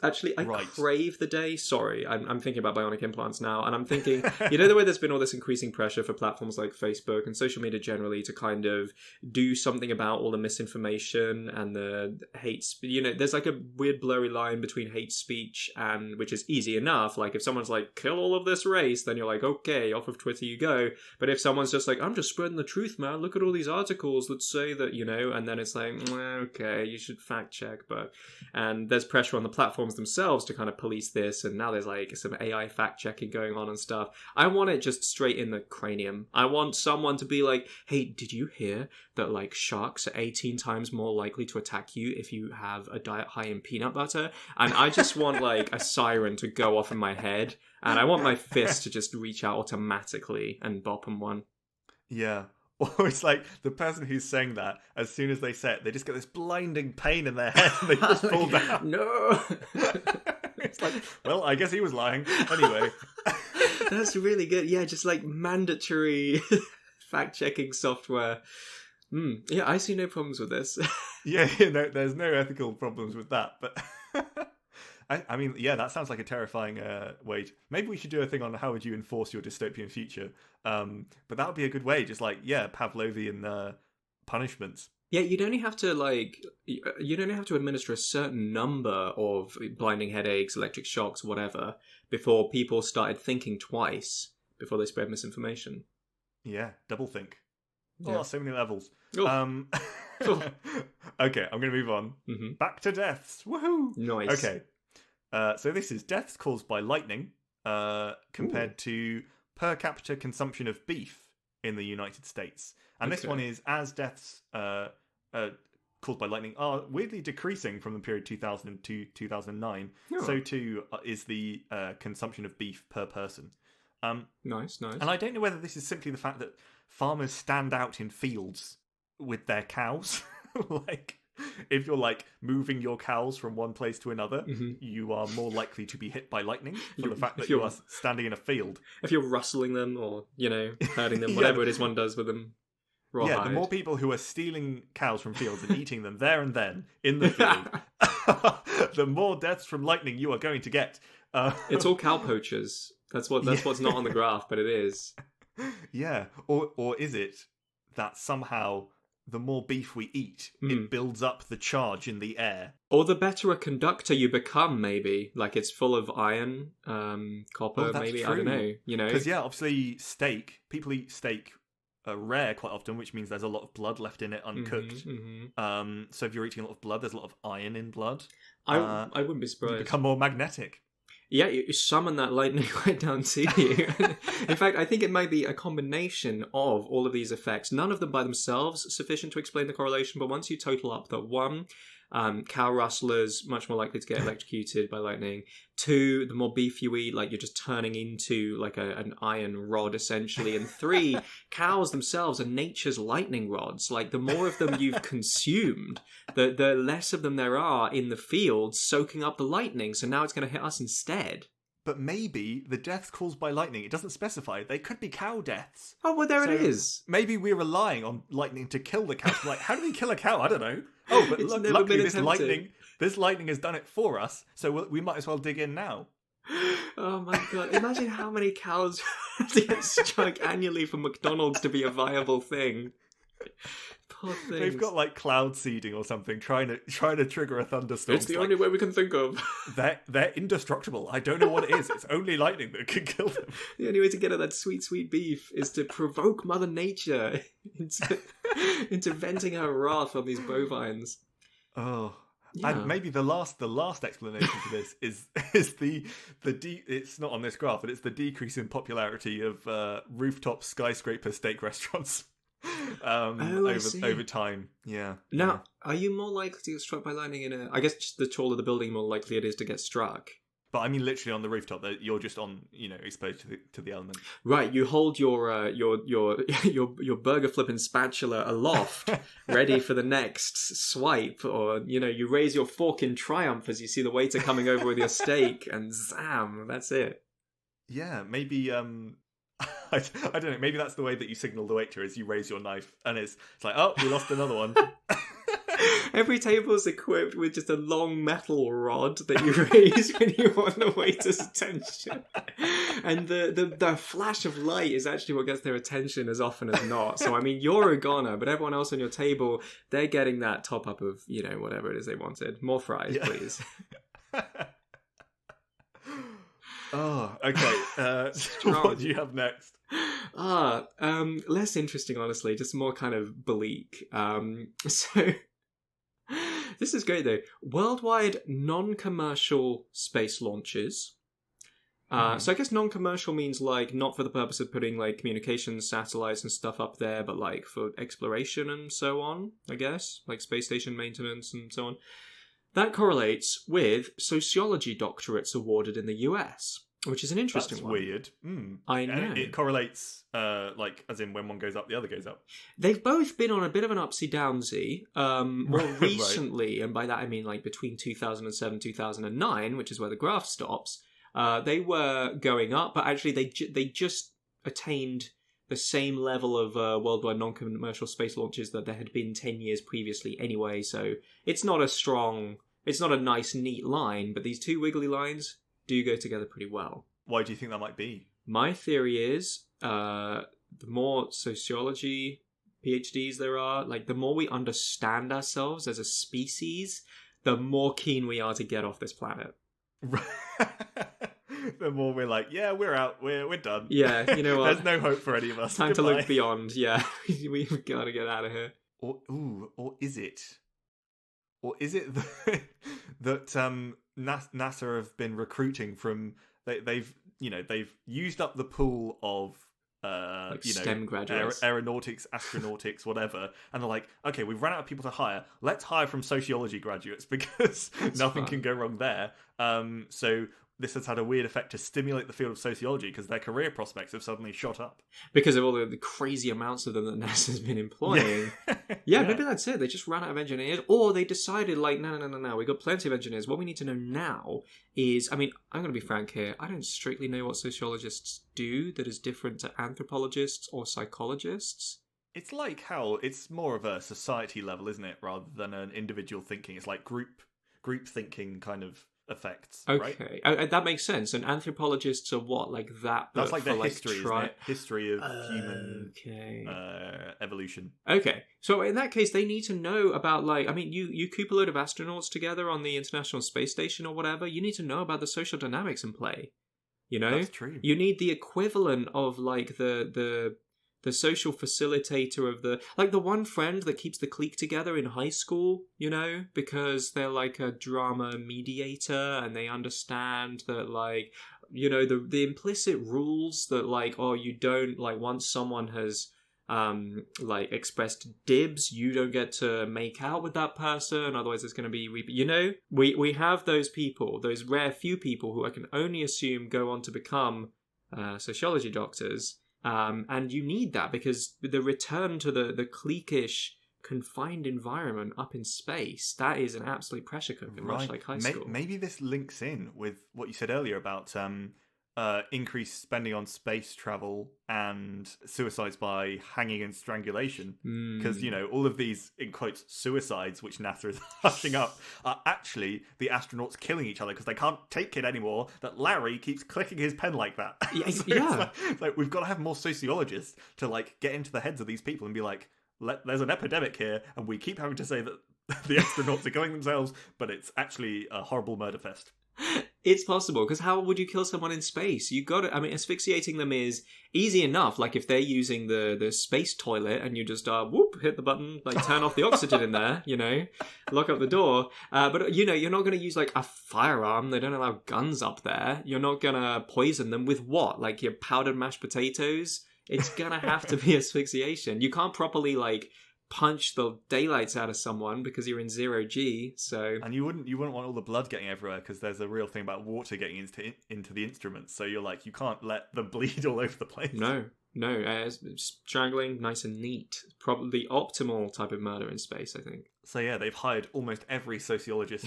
Actually, I crave the day. Sorry, I'm thinking about bionic implants now, and I'm thinking, the way there's been all this increasing pressure for platforms like Facebook and social media generally to kind of do something about all the misinformation and the hate. There's like a weird blurry line between hate speech and, which is easy enough. Like if someone's like, kill all of this race, then you're like, okay, off of Twitter you go. But if someone's just like, I'm just spreading the truth, man. Look at all these articles that say that, and then it's like, okay, you should fact check. And there's pressure on the platform themselves to kind of police this, and now there's like some AI fact checking going on and stuff. I want it just straight in the cranium. I want someone to be like, hey, did you hear that like sharks are 18 times more likely to attack you if you have a diet high in peanut butter? And I just want like a siren to go off in my head, and I want my fist to just reach out automatically and bop them one. Yeah. Or it's like the person who's saying that, as soon as they say it, they just get this blinding pain in their head and they just fall down. No! It's like, well, I guess he was lying. Anyway. That's really good. Yeah, just like mandatory fact-checking software. Yeah, I see no problems with this. There's no ethical problems with that. But I mean, that sounds like a terrifying way. Maybe we should do a thing on how would you enforce your dystopian future. But that would be a good way, just like, Pavlovian punishments. Yeah, you'd only have to administer a certain number of blinding headaches, electric shocks, whatever, before people started thinking twice before they spread misinformation. Yeah, double think. Oh, so many levels. Oh. Okay, I'm going to move on. Back to deaths. Woohoo! Nice. Okay. So this is deaths caused by lightning compared to per capita consumption of beef in the United States. And this one is as deaths caused by lightning are weirdly decreasing from the period 2000 to 2009. Oh. So too is the consumption of beef per person. Nice. And I don't know whether this is simply the fact that farmers stand out in fields with their cows. Like, if you're like moving your cows from one place to another, you are more likely to be hit by lightning for the fact that you are standing in a field. If you're rustling them or, herding them, whatever it is one does with them. Rawhide. The more people who are stealing cows from fields and eating them there and then in the field, the more deaths from lightning you are going to get. It's all cow poachers. That's what's not on the graph, but it is. Yeah, or is it that somehow the more beef we eat, it builds up the charge in the air? Or the better a conductor you become, maybe. Like it's full of iron, copper, maybe. True. I don't know. Because, obviously people eat steak rare quite often, which means there's a lot of blood left in it uncooked. So if you're eating a lot of blood, there's a lot of iron in blood. I wouldn't be surprised. You become more magnetic. Yeah, you summon that lightning right down to you. In fact, I think it might be a combination of all of these effects. None of them by themselves sufficient to explain the correlation, but once you total up that one, cow rustlers much more likely to get electrocuted by lightning. 2, the more beef you eat, like you're just turning into like an iron rod essentially. And 3, cows themselves are nature's lightning rods. Like the more of them you've consumed, the less of them there are in the field soaking up the lightning. So now it's going to hit us instead. But maybe the deaths caused by lightning, it doesn't specify. They could be cow deaths. Oh, well, there it is. Maybe we're relying on lightning to kill the cow. Like, how do we kill a cow? I don't know. Oh, but luckily this lightning has done it for us, so we might as well dig in now. Oh my god, imagine how many cows get struck annually for McDonald's to be a viable thing. Poor things. They've got like cloud seeding or something, trying to trigger a thunderstorm. It's the only way we can think of. They're indestructible. I don't know what it is. It's only lightning that can kill them. The only way to get at that sweet, sweet beef is to provoke Mother Nature into venting her wrath on these bovines. Oh. Yeah. And maybe the last explanation for this is it's not on this graph, but it's the decrease in popularity of rooftop skyscraper steak restaurants. Over time, yeah. Now, are you more likely to get struck by lightning I guess just the taller the building, more likely it is to get struck. But I mean, literally on the rooftop, that you're just on, exposed to the elements. Right, you hold your burger flipping spatula aloft, ready for the next swipe, or you raise your fork in triumph as you see the waiter coming over with your steak, and zam, that's it. Yeah, maybe. I don't know. Maybe that's the way that you signal the waiter, is you raise your knife, and it's like, oh, we lost another one. Every table is equipped with just a long metal rod that you raise when you want the waiter's attention. And the flash of light is actually what gets their attention as often as not. So, I mean, you're a goner, but everyone else on your table, they're getting that top up of, whatever it is they wanted. More fries, please. Oh, okay. What do you have next? Less interesting, honestly. Just more kind of bleak. So... This is great, though. Worldwide non-commercial space launches. So I guess non-commercial means, like, not for the purpose of putting, like, communications, satellites and stuff up there, but, like, for exploration and so on, I guess. Like, space station maintenance and so on. That correlates with sociology doctorates awarded in the US, which is an interesting one. That's weird. I know. It correlates, like, as in when one goes up, the other goes up. They've both been on a bit of an upsy-downsy. More recently, and by that I mean, like, between 2007 2009, which is where the graph stops, they were going up, but actually they just attained the same level of worldwide non-commercial space launches that there had been 10 years previously anyway, so it's not a nice, neat line, but these two wiggly lines do go together pretty well. Why do you think that might be? My theory is the more sociology PhDs there are, like the more we understand ourselves as a species, the more keen we are to get off this planet. The more we're like, yeah, we're out, we're done. Yeah, you know what? There's no hope for any of us. Time to look beyond. Yeah, we've got to get out of here. Or is it that NASA have been recruiting from they've used up the pool of like STEM graduates, aeronautics, astronautics, whatever, and they're like, okay, we've run out of people to hire. Let's hire from sociology graduates because nothing can go wrong there. So this has had a weird effect to stimulate the field of sociology because their career prospects have suddenly shot up. Because of all the crazy amounts of them that NASA's been employing. Yeah, maybe that's it. They just ran out of engineers. Or they decided, like, no, we've got plenty of engineers. What we need to know now is, I mean, I'm going to be frank here. I don't strictly know what sociologists do that is different to anthropologists or psychologists. It's like how it's more of a society level, isn't it? Rather than an individual thinking. It's like group thinking kind of effects. Okay, right? That makes sense. And anthropologists are what, like that? That's like their history, isn't it? History of human evolution. Okay, so in that case, they need to know about, like, I mean, you coop a load of astronauts together on the International Space Station or whatever. You need to know about the social dynamics in play. You know, that's true. You need the equivalent of like the the social facilitator of the one friend that keeps the clique together in high school, you know, because they're like a drama mediator and they understand that, like, you know, the implicit rules that, like, oh, you don't, like, once someone has like expressed dibs, you don't get to make out with that person, otherwise it's going to be you know, we have those people, those rare few people who I can only assume go on to become sociology doctors, and you need that because the return to the cliquish confined environment up in space, that is an absolute pressure cooker, much like high school. Maybe this links in with what you said earlier about increased spending on space travel and suicides by hanging and strangulation. Because, you know, all of these, in quotes, suicides, which NASA is hushing up, are actually the astronauts killing each other because they can't take it anymore that Larry keeps clicking his pen like that. So it's like, we've got to have more sociologists to, like, get into the heads of these people and be like, there's an epidemic here, and we keep having to say that the astronauts are killing themselves, but it's actually a horrible murder fest. It's possible, because how would you kill someone in space? You got to, I mean, asphyxiating them is easy enough. Like, if they're using the space toilet and you just hit the button, like turn off the oxygen in there, you know, lock up the door. But, you know, you're not going to use like a firearm. They don't allow guns up there. You're not going to poison them with what? Like your powdered mashed potatoes? It's going to have to be asphyxiation. You can't properly, like, punch the daylights out of someone because you're in 0 G. So, and you wouldn't want all the blood getting everywhere because there's a real thing about water getting into the instruments. So you're like, you can't let them bleed all over the place. No, strangling, nice and neat. Probably the optimal type of murder in space, I think. So yeah, they've hired almost every sociologist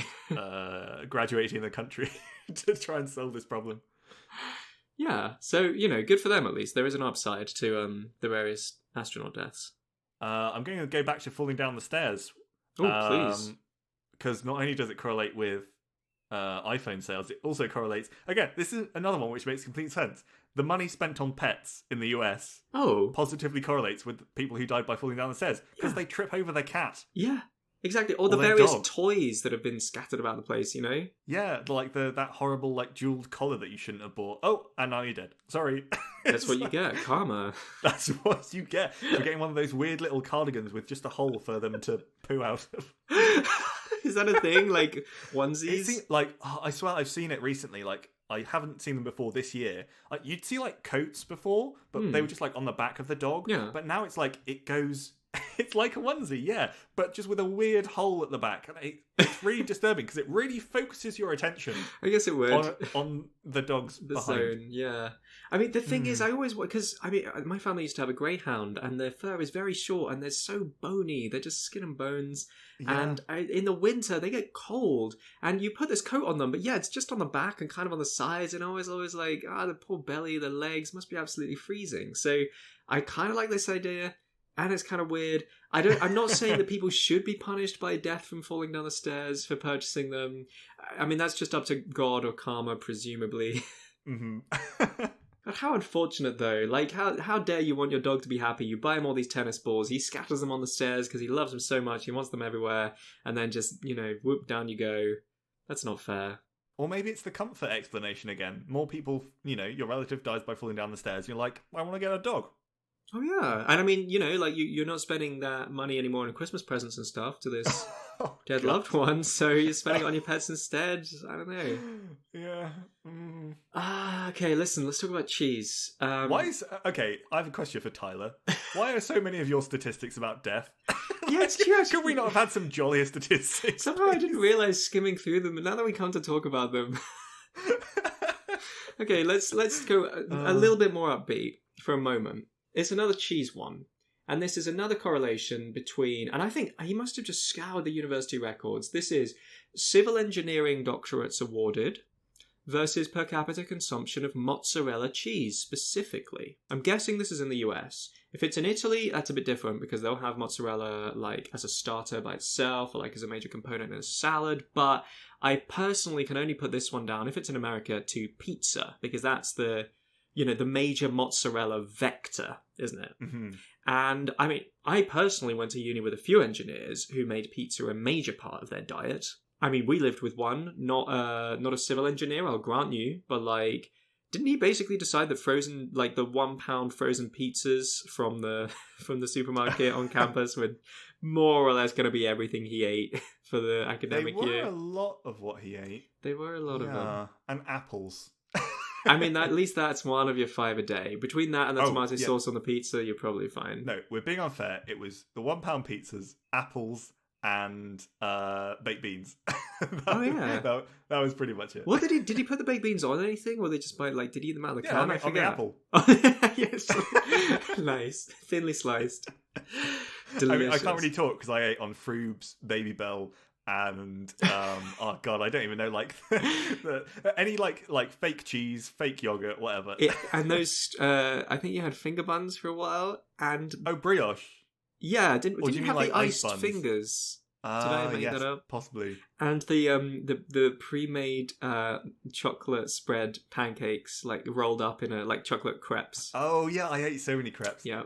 graduating in the country to try and solve this problem. Yeah, so, you know, good for them at least. There is an upside to the various astronaut deaths. I'm going to go back to falling down the stairs. Oh, please. Because not only does it correlate with iPhone sales, it also correlates... Again, this is another one which makes complete sense. The money spent on pets in the US positively correlates with people who died by falling down the stairs because they trip over their cat. Yeah, exactly. Or the various toys that have been scattered about the place, you know? Yeah, like that horrible, like, jeweled collar that you shouldn't have bought. Oh, and now you're dead. Sorry. That's what you get. Karma. That's what you get for getting one of those weird little cardigans with just a hole for them to poo out of. Is that a thing? Like onesies? I swear I've seen it recently. Like, I haven't seen them before this year. Like, you'd see, like, coats before, but they were just, like, on the back of the dog. Yeah. But now it's like, it goes... It's like a onesie, yeah, but just with a weird hole at the back. And it's really disturbing because it really focuses your attention. I guess it would. On the dog's behind. Zone, yeah. I mean, the thing is, I always... Because, I mean, my family used to have a greyhound, and their fur is very short, and they're so bony. They're just skin and bones. Yeah. And in the winter, they get cold, and you put this coat on them, but yeah, it's just on the back and kind of on the sides, and always like, the poor belly, the legs must be absolutely freezing. So I kind of like this idea. And it's kind of weird. I'm not saying that people should be punished by death from falling down the stairs for purchasing them. I mean, that's just up to God or karma, presumably. Mm-hmm. But how unfortunate, though. Like, how dare you want your dog to be happy? You buy him all these tennis balls. He scatters them on the stairs because he loves them so much. He wants them everywhere. And then just, you know, whoop, down you go. That's not fair. Or maybe it's the comfort explanation again. More people, you know, your relative dies by falling down the stairs. You're like, I want to get a dog. Oh, yeah. And I mean, you know, like, you're not spending that money anymore on Christmas presents and stuff to this dead loved one, so you're spending it on your pets instead. I don't know. Yeah. Okay, listen, let's talk about cheese. Okay, I have a question for Tyler. Why are so many of your statistics about death? Yeah, it's true. Could we not have had some jollier statistics? Somehow I didn't realise skimming through them, but now that we come to talk about them... Okay, let's go a little bit more upbeat for a moment. It's another cheese one. And this is another correlation between... And I think he must have just scoured the university records. This is civil engineering doctorates awarded versus per capita consumption of mozzarella cheese specifically. I'm guessing this is in the US. If it's in Italy, that's a bit different because they'll have mozzarella like as a starter by itself or like as a major component in a salad. But I personally can only put this one down, if it's in America, to pizza because that's the major mozzarella vector, isn't it? Mm-hmm. And I mean, I personally went to uni with a few engineers who made pizza a major part of their diet. I mean, we lived with one, not a civil engineer, I'll grant you, but like Didn't he basically decide that frozen, like the £1 frozen pizzas from the supermarket on campus were more or less going to be everything he ate for the academic year? They were a lot of what he ate. They were a lot of them. And apples. I mean, at least that's one of your 5 a day. Between that and the tomato yeah. sauce on the pizza, you're probably fine. No, we're being unfair. It was the £1 pizzas, apples, and baked beans. that was pretty much it. What did he put the baked beans on anything, or they just did he eat them out of the can? I forget. On the apple. Yes, nice, thinly sliced. Delicious. I mean, I can't really talk because I ate on Froob's, Baby Bell, and oh god, I don't even know any like fake cheese, fake yogurt, whatever. And those, I think you had finger buns for a while, and brioche. Yeah, didn't you have the iced buns? Fingers? Did I make that up? Possibly. And the pre-made chocolate spread pancakes, like rolled up in like chocolate crepes. Oh yeah, I ate so many crepes. Yeah.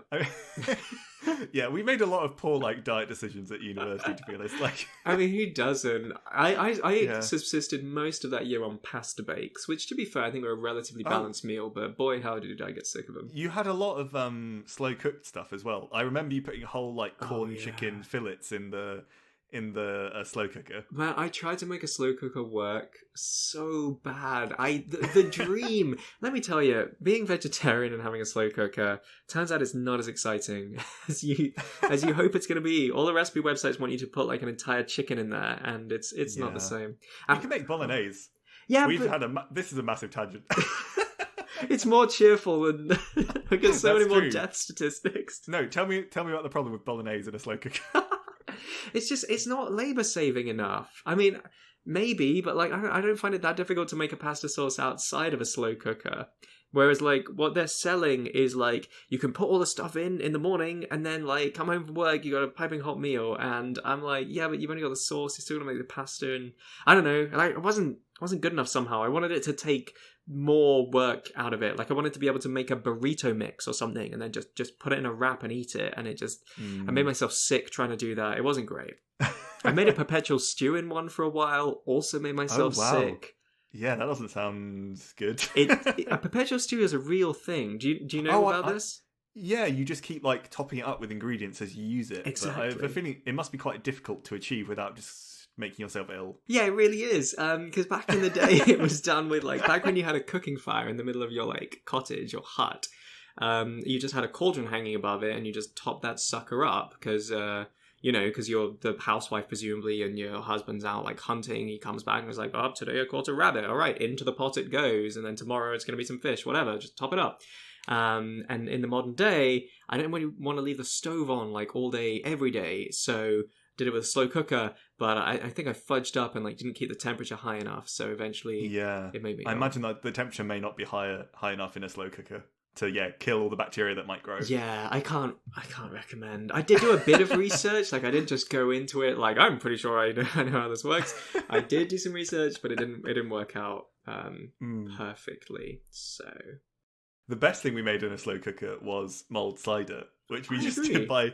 Yeah, we made a lot of poor diet decisions at university, to be honest. I mean, who doesn't? I subsisted most of that year on pasta bakes, which, to be fair, I think were a relatively balanced meal. But boy, how did I get sick of them? You had a lot of slow cooked stuff as well. I remember you putting whole corn chicken fillets in the slow cooker. Man, I tried to make a slow cooker work so bad. The dream. Let me tell you, being vegetarian and having a slow cooker turns out it's not as exciting as you hope it's going to be. All the recipe websites want you to put an entire chicken in there, and it's not the same. You can make bolognese. Yeah, this is a massive tangent. It's more cheerful than because so many more death statistics. No, tell me about the problem with bolognese in a slow cooker. It's not labor saving enough. I mean, maybe, but I don't find it that difficult to make a pasta sauce outside of a slow cooker. Whereas what they're selling is you can put all the stuff in the morning and then come home from work, you got a piping hot meal, and I'm yeah, but you've only got the sauce, you're still gonna make the pasta, and I don't know, it wasn't good enough somehow. I wanted it to take more work out of it. I wanted to be able to make a burrito mix or something and then just put it in a wrap and eat it, and it just I made myself sick trying to do that. It wasn't great. I made a perpetual stew in one for a while, also made myself sick. Yeah, that doesn't sound good. A perpetual stew is a real thing. Do you know about this? Yeah, you just keep topping it up with ingredients as you use it. Exactly. But I have a feeling it must be quite difficult to achieve without just making yourself ill. Yeah, it really is. Because back in the day, it was done with back when you had a cooking fire in the middle of your cottage or hut. You just had a cauldron hanging above it, and you just top that sucker up because. Because you're the housewife presumably, and your husband's out hunting. He comes back and is oh, today I caught a rabbit. All right, into the pot it goes, and then tomorrow it's going to be some fish. Whatever, just top it up. And in the modern day, I don't really want to leave the stove on all day, every day. So did it with a slow cooker, but I think I fudged up and didn't keep the temperature high enough. So eventually, it made me. I imagine that the temperature may not be high enough in a slow cooker to kill all the bacteria that might grow. Yeah, I can't recommend. I did do a bit of research. I didn't just go into it I'm pretty sure I know how this works. I did do some research, but it didn't work out perfectly. So the best thing we made in a slow cooker was mulled cider, which we just did by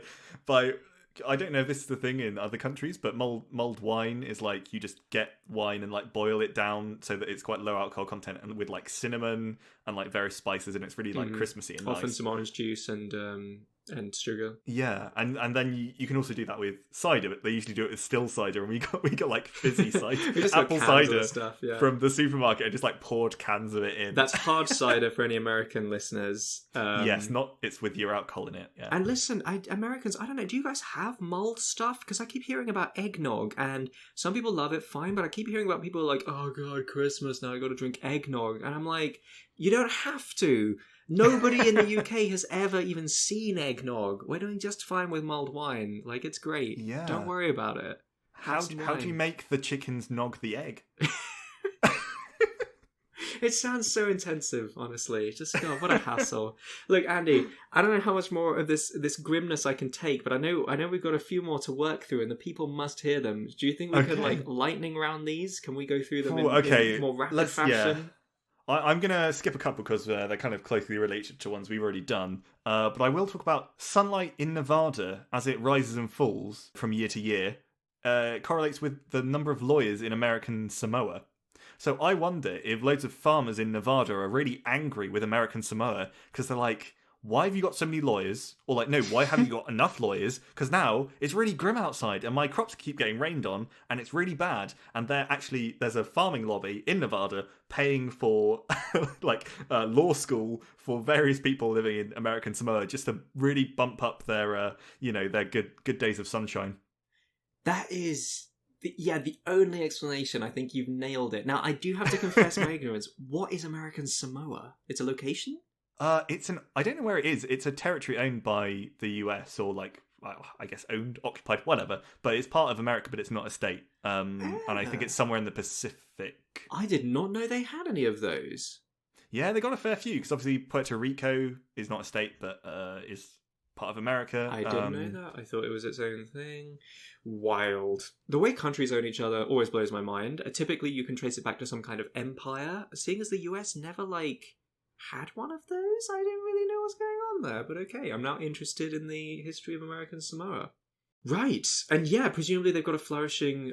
I don't know if this is the thing in other countries, but mulled wine is you just get wine and boil it down so that it's quite low alcohol content, and with cinnamon and various spices, and it's really Christmassy and often nice. Some orange juice and sugar. Yeah, and then you can also do that with cider, but they usually do it with still cider, and we got fizzy cider, apple cider stuff, from the supermarket, and just poured cans of it in. That's hard cider for any American listeners. Yes, it's with your alcohol in it. Yeah. And listen, Americans, I don't know, do you guys have mulled stuff? Because I keep hearing about eggnog, and some people love it, fine, but I keep hearing about people oh god, Christmas, now I got to drink eggnog, and I'm you don't have to. Nobody in the UK has ever even seen eggnog. We're doing just fine with mulled wine. It's great. Yeah. Don't worry about it. How do you make the chickens nog the egg? It sounds so intensive, honestly. Just God, what a hassle. Look, Andy, I don't know how much more of this grimness I can take, but I know we've got a few more to work through, and the people must hear them. Do you think we could lightning round these? Can we go through them in more rapid fashion? Yeah. I'm going to skip a couple because they're kind of closely related to ones we've already done. But I will talk about sunlight in Nevada as it rises and falls from year to year. Correlates with the number of lawyers in American Samoa. So I wonder if loads of farmers in Nevada are really angry with American Samoa because they're like, why have you got so many lawyers? Or like, no, why haven't you got enough lawyers? Because now it's really grim outside and my crops keep getting rained on and it's really bad. And there's a farming lobby in Nevada paying for law school for various people living in American Samoa just to really bump up their their good days of sunshine. That is, the only explanation. I think you've nailed it. Now, I do have to confess my ignorance. What is American Samoa? It's a location? I don't know where it is. It's a territory owned by the US or I guess owned, occupied, whatever. But it's part of America, but it's not a state. And I think it's somewhere in the Pacific. I did not know they had any of those. Yeah, they got a fair few because obviously Puerto Rico is not a state, but is part of America. I didn't know that. I thought it was its own thing. Wild. The way countries own each other always blows my mind. Typically, you can trace it back to some kind of empire. Seeing as the US never had one of those, I didn't really know what's going on there. But okay, I'm now interested in the history of American Samoa. Right, and yeah, presumably they've got a flourishing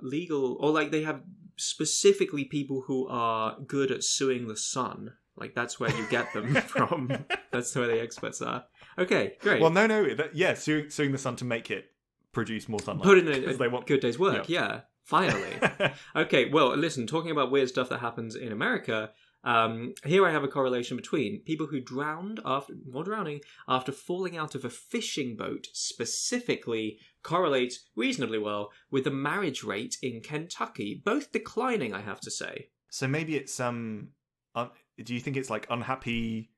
legal, or they have specifically people who are good at suing the sun. That's where you get them from. That's where the experts are. Okay, great. Well, no, suing the sun to make it produce more sunlight. Put in a they want good day's work, yeah. Finally. Okay, well, listen, talking about weird stuff that happens in America, here I have a correlation between people who drowned after falling out of a fishing boat specifically correlates reasonably well with the marriage rate in Kentucky, both declining, I have to say. So maybe it's do you think it's unhappy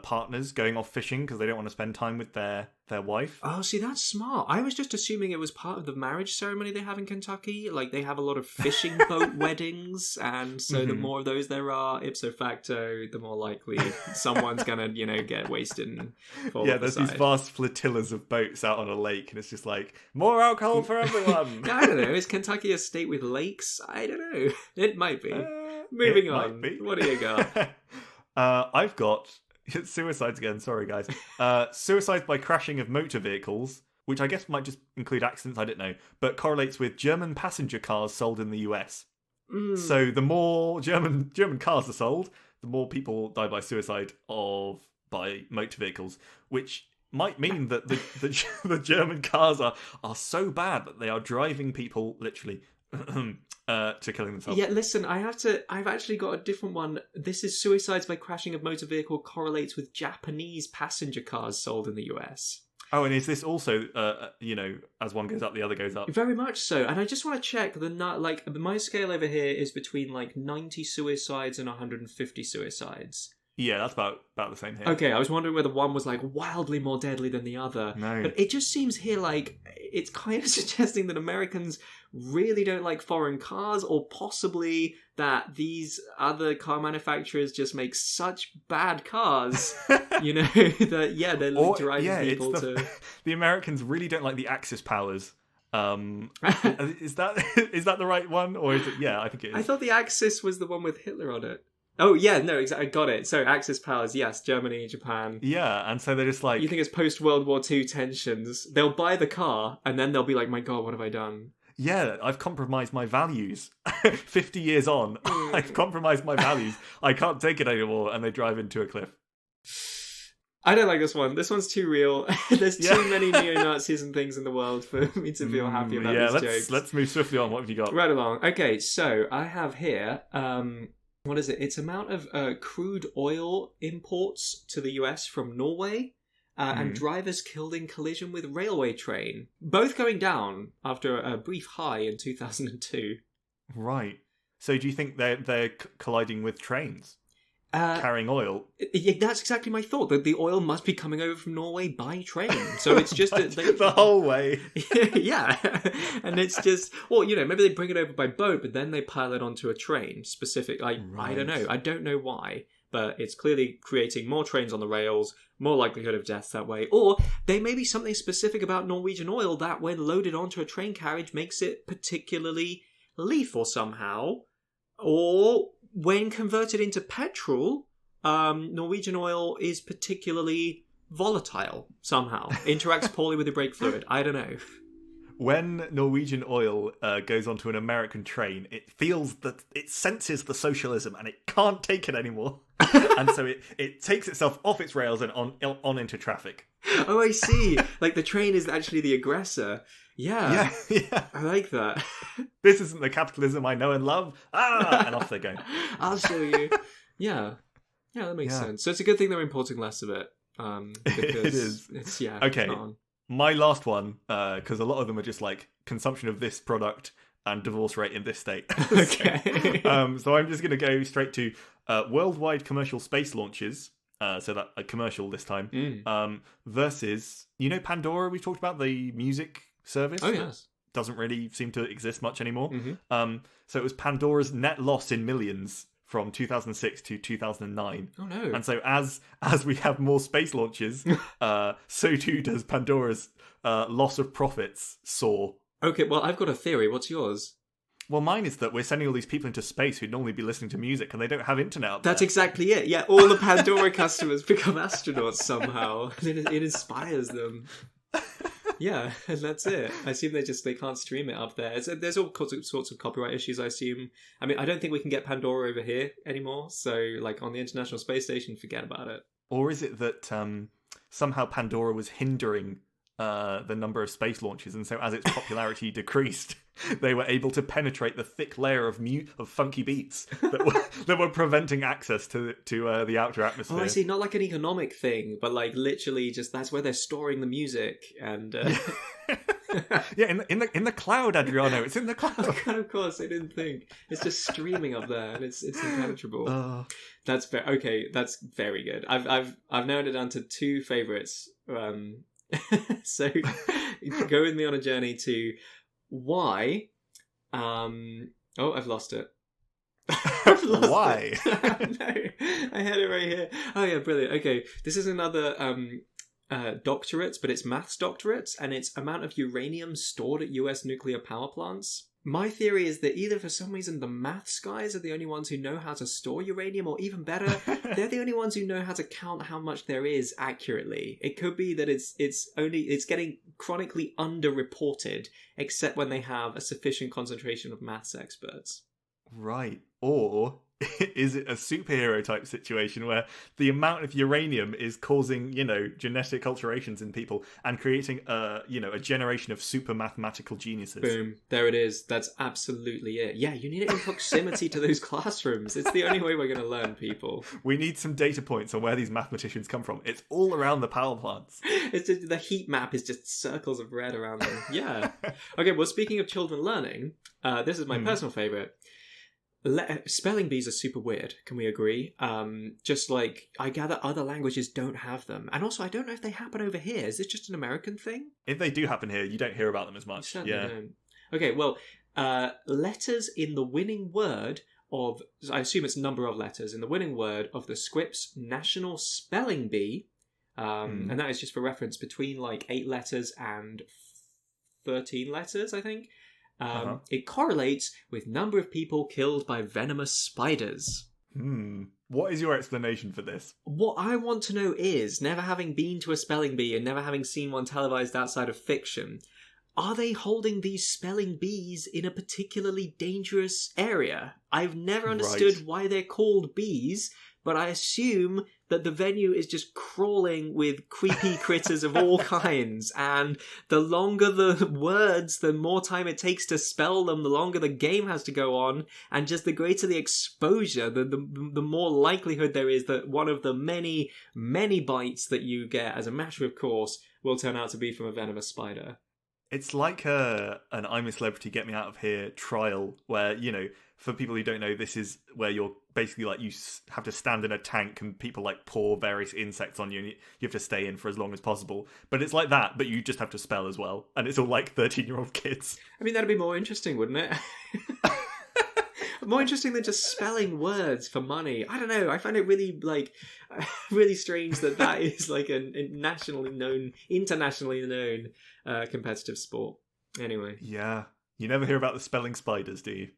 partners going off fishing because they don't want to spend time with their wife? Oh, see, that's smart. I was just assuming it was part of the marriage ceremony they have in Kentucky. They have a lot of fishing boat weddings, and so the more of those there are, ipso facto, the more likely someone's gonna, get wasted and fall off there's the side. These vast flotillas of boats out on a lake, and it's just more alcohol for everyone. I don't know. Is Kentucky a state with lakes? I don't know. It might be. Moving on. What do you got? I've got suicides again. Sorry, guys. Suicides by crashing of motor vehicles, which I guess might just include accidents. I don't know, but correlates with German passenger cars sold in the US. So the more German cars are sold, the more people die by suicide by motor vehicles, which might mean that the German cars are so bad that they are driving people literally to killing themselves. Yeah, listen, I've actually got a different one. This is suicides by crashing of motor vehicle correlates with Japanese passenger cars sold in the US. Oh, and is this also, as one goes up, the other goes up? Very much so. And I just want to check my scale over here is between 90 suicides and 150 suicides. Yeah, that's about the same here. Okay, I was wondering whether one was wildly more deadly than the other. No. But it just seems here it's kind of suggesting that Americans really don't like foreign cars, or possibly that these other car manufacturers just make such bad cars, that they're driving people to... The Americans really don't like the Axis powers. Is that the right one, or is it? Yeah, I think it is. I thought the Axis was the one with Hitler on it. Oh, yeah, no, exactly. I got it. So, Axis powers, yes, Germany, Japan. Yeah, and so they're just You think it's post-World War II tensions. They'll buy the car, and then they'll be like, my God, what have I done? Yeah, I've compromised my values. 50 years on, I've compromised my values. I can't take it anymore, and they drive into a cliff. I don't like this one. This one's too real. There's too many neo-Nazis and things in the world for me to feel happy about these jokes. Let's move swiftly on. What have you got? Right along. Okay, so I have here... what is it? It's amount of crude oil imports to the US from Norway and drivers killed in collision with railway train. Both going down after a brief high in 2002. Right. So do you think they're colliding with trains? Carrying oil? Yeah, that's exactly my thought. That the oil must be coming over from Norway by train. So it's just... the whole way. Yeah. And it's just... Well, maybe they bring it over by boat, but then they pile it onto a train. Specific... Right. I don't know. I don't know why. But it's clearly creating more trains on the rails, more likelihood of deaths that way. Or there may be something specific about Norwegian oil that when loaded onto a train carriage makes it particularly lethal somehow. Or... when converted into petrol, Norwegian oil is particularly volatile somehow. Interacts poorly with the brake fluid. I don't know. when Norwegian oil goes onto an American train, it feels that it senses the socialism and it can't take it anymore. And so it takes itself off its rails and on into traffic. Oh, I see. Like the train is actually the aggressor. Yeah. Yeah. I like that. This isn't the capitalism I know and love. And off they go. I'll show you. Yeah. Yeah, that makes sense. So it's a good thing they're importing less of it. Because it is. It's, okay. not on. My last one, because a lot of them are just like consumption of this product and divorce rate in this state. Okay. So I'm just going to go straight to worldwide commercial space launches. So that a commercial this time. Versus, Pandora, we talked about the music service. Oh, yes. Doesn't really seem to exist much anymore. Mm-hmm. So it was Pandora's net loss in millions from 2006 to 2009. Oh, no. And so as we have more space launches, so too does Pandora's loss of profits soar. Okay, well, I've got a theory. What's yours? Well, mine is that we're sending all these people into space who'd normally be listening to music and they don't have internet out there. That's exactly it. Yeah, all the Pandora customers become astronauts somehow. And it inspires them. Yeah, and that's it. I assume they can't stream it up there. There's all sorts of copyright issues, I assume. I mean, I don't think we can get Pandora over here anymore. So, like, on the International Space Station, forget about it. Or is it that somehow Pandora was hindering the number of space launches, and so as its popularity decreased, they were able to penetrate the thick layer of funky beats that were preventing access to the outer atmosphere. Oh, I see. Not like an economic thing, but like literally just that's where they're storing the music and. Yeah, in the cloud, Adriano. It's in the cloud. Of course, I didn't think it's just streaming up there, and it's impenetrable. That's okay. That's very good. I've narrowed it down to two favorites. So go with me on a journey to why. I've lost it. Why? No, I had it right here. Oh yeah, brilliant. Okay, this is another doctorate, but it's maths doctorates, and it's amount of uranium stored at US nuclear power plants. My theory is that either for some reason the maths guys are the only ones who know how to store uranium, or even better, they're the only ones who know how to count how much there is accurately. It could be that it's getting chronically underreported, except when they have a sufficient concentration of maths experts. Right. Or is it a superhero type situation where the amount of uranium is causing, genetic alterations in people and creating a generation of super mathematical geniuses? Boom. There it is. That's absolutely it. Yeah, you need it in proximity to those classrooms. It's the only way we're going to learn, people. We need some data points on where these mathematicians come from. It's all around the power plants. It's just, the heat map is just circles of red around them. Yeah. Okay, well, speaking of children learning, this is my personal favourite. Spelling bees are super weird, can we agree? Just like, I gather other languages don't have them. And also, I don't know if they happen over here. Is this just an American thing? If they do happen here, you don't hear about them as much. Yeah. Don't. Okay, well, letters in the winning word of, I assume it's number of letters, in the winning word of the Scripps National Spelling Bee, and that is just for reference between like 8 letters and 13 letters, I think. It correlates with number of people killed by venomous spiders. What is your explanation for this? What I want to know is, never having been to a spelling bee and never having seen one televised outside of fiction, are they holding these spelling bees in a particularly dangerous area? I've never understood why they're called bees, but I assume that the venue is just crawling with creepy critters of all kinds, and the longer the words, the more time it takes to spell them, the longer the game has to go on, and just the greater the exposure, the more likelihood there is that one of the many, many bites that you get, as a matter of course, will turn out to be from a venomous spider. It's like an I'm a Celebrity, Get Me Out of Here trial where, for people who don't know, this is where you're basically like, you have to stand in a tank and people like pour various insects on you and you have to stay in for as long as possible. But it's like that, but you just have to spell as well. And it's all like 13-year-old kids. I mean, that'd be more interesting, wouldn't it? More interesting than just spelling words for money. I don't know. I find it really, really strange that is like a internationally known competitive sport. Anyway. Yeah. You never hear about the spelling spiders, do you?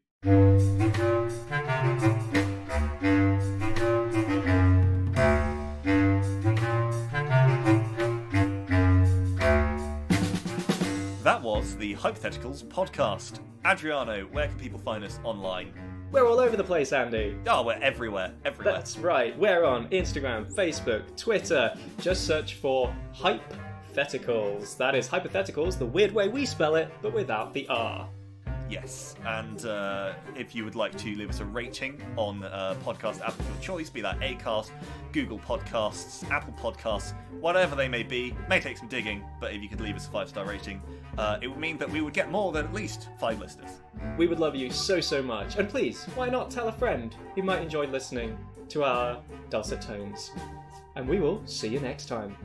That was the the Hypotheticals podcast. Adriano, where can people find us online? We're all over the place, Andy. Oh, we're everywhere. That's right. We're on Instagram, Facebook, Twitter. Just search for Hypotheticals. That is Hypotheticals, the weird way we spell it, but without the R. Yes, and if you would like to leave us a rating on podcast app of your choice, be that Acast, Google Podcasts, Apple Podcasts, whatever they may be, may take some digging, but if you could leave us a 5-star rating, it would mean that we would get more than at least 5 listeners. We would love you so much, and please, why not tell a friend who might enjoy listening to our dulcet tones. And we will see you next time.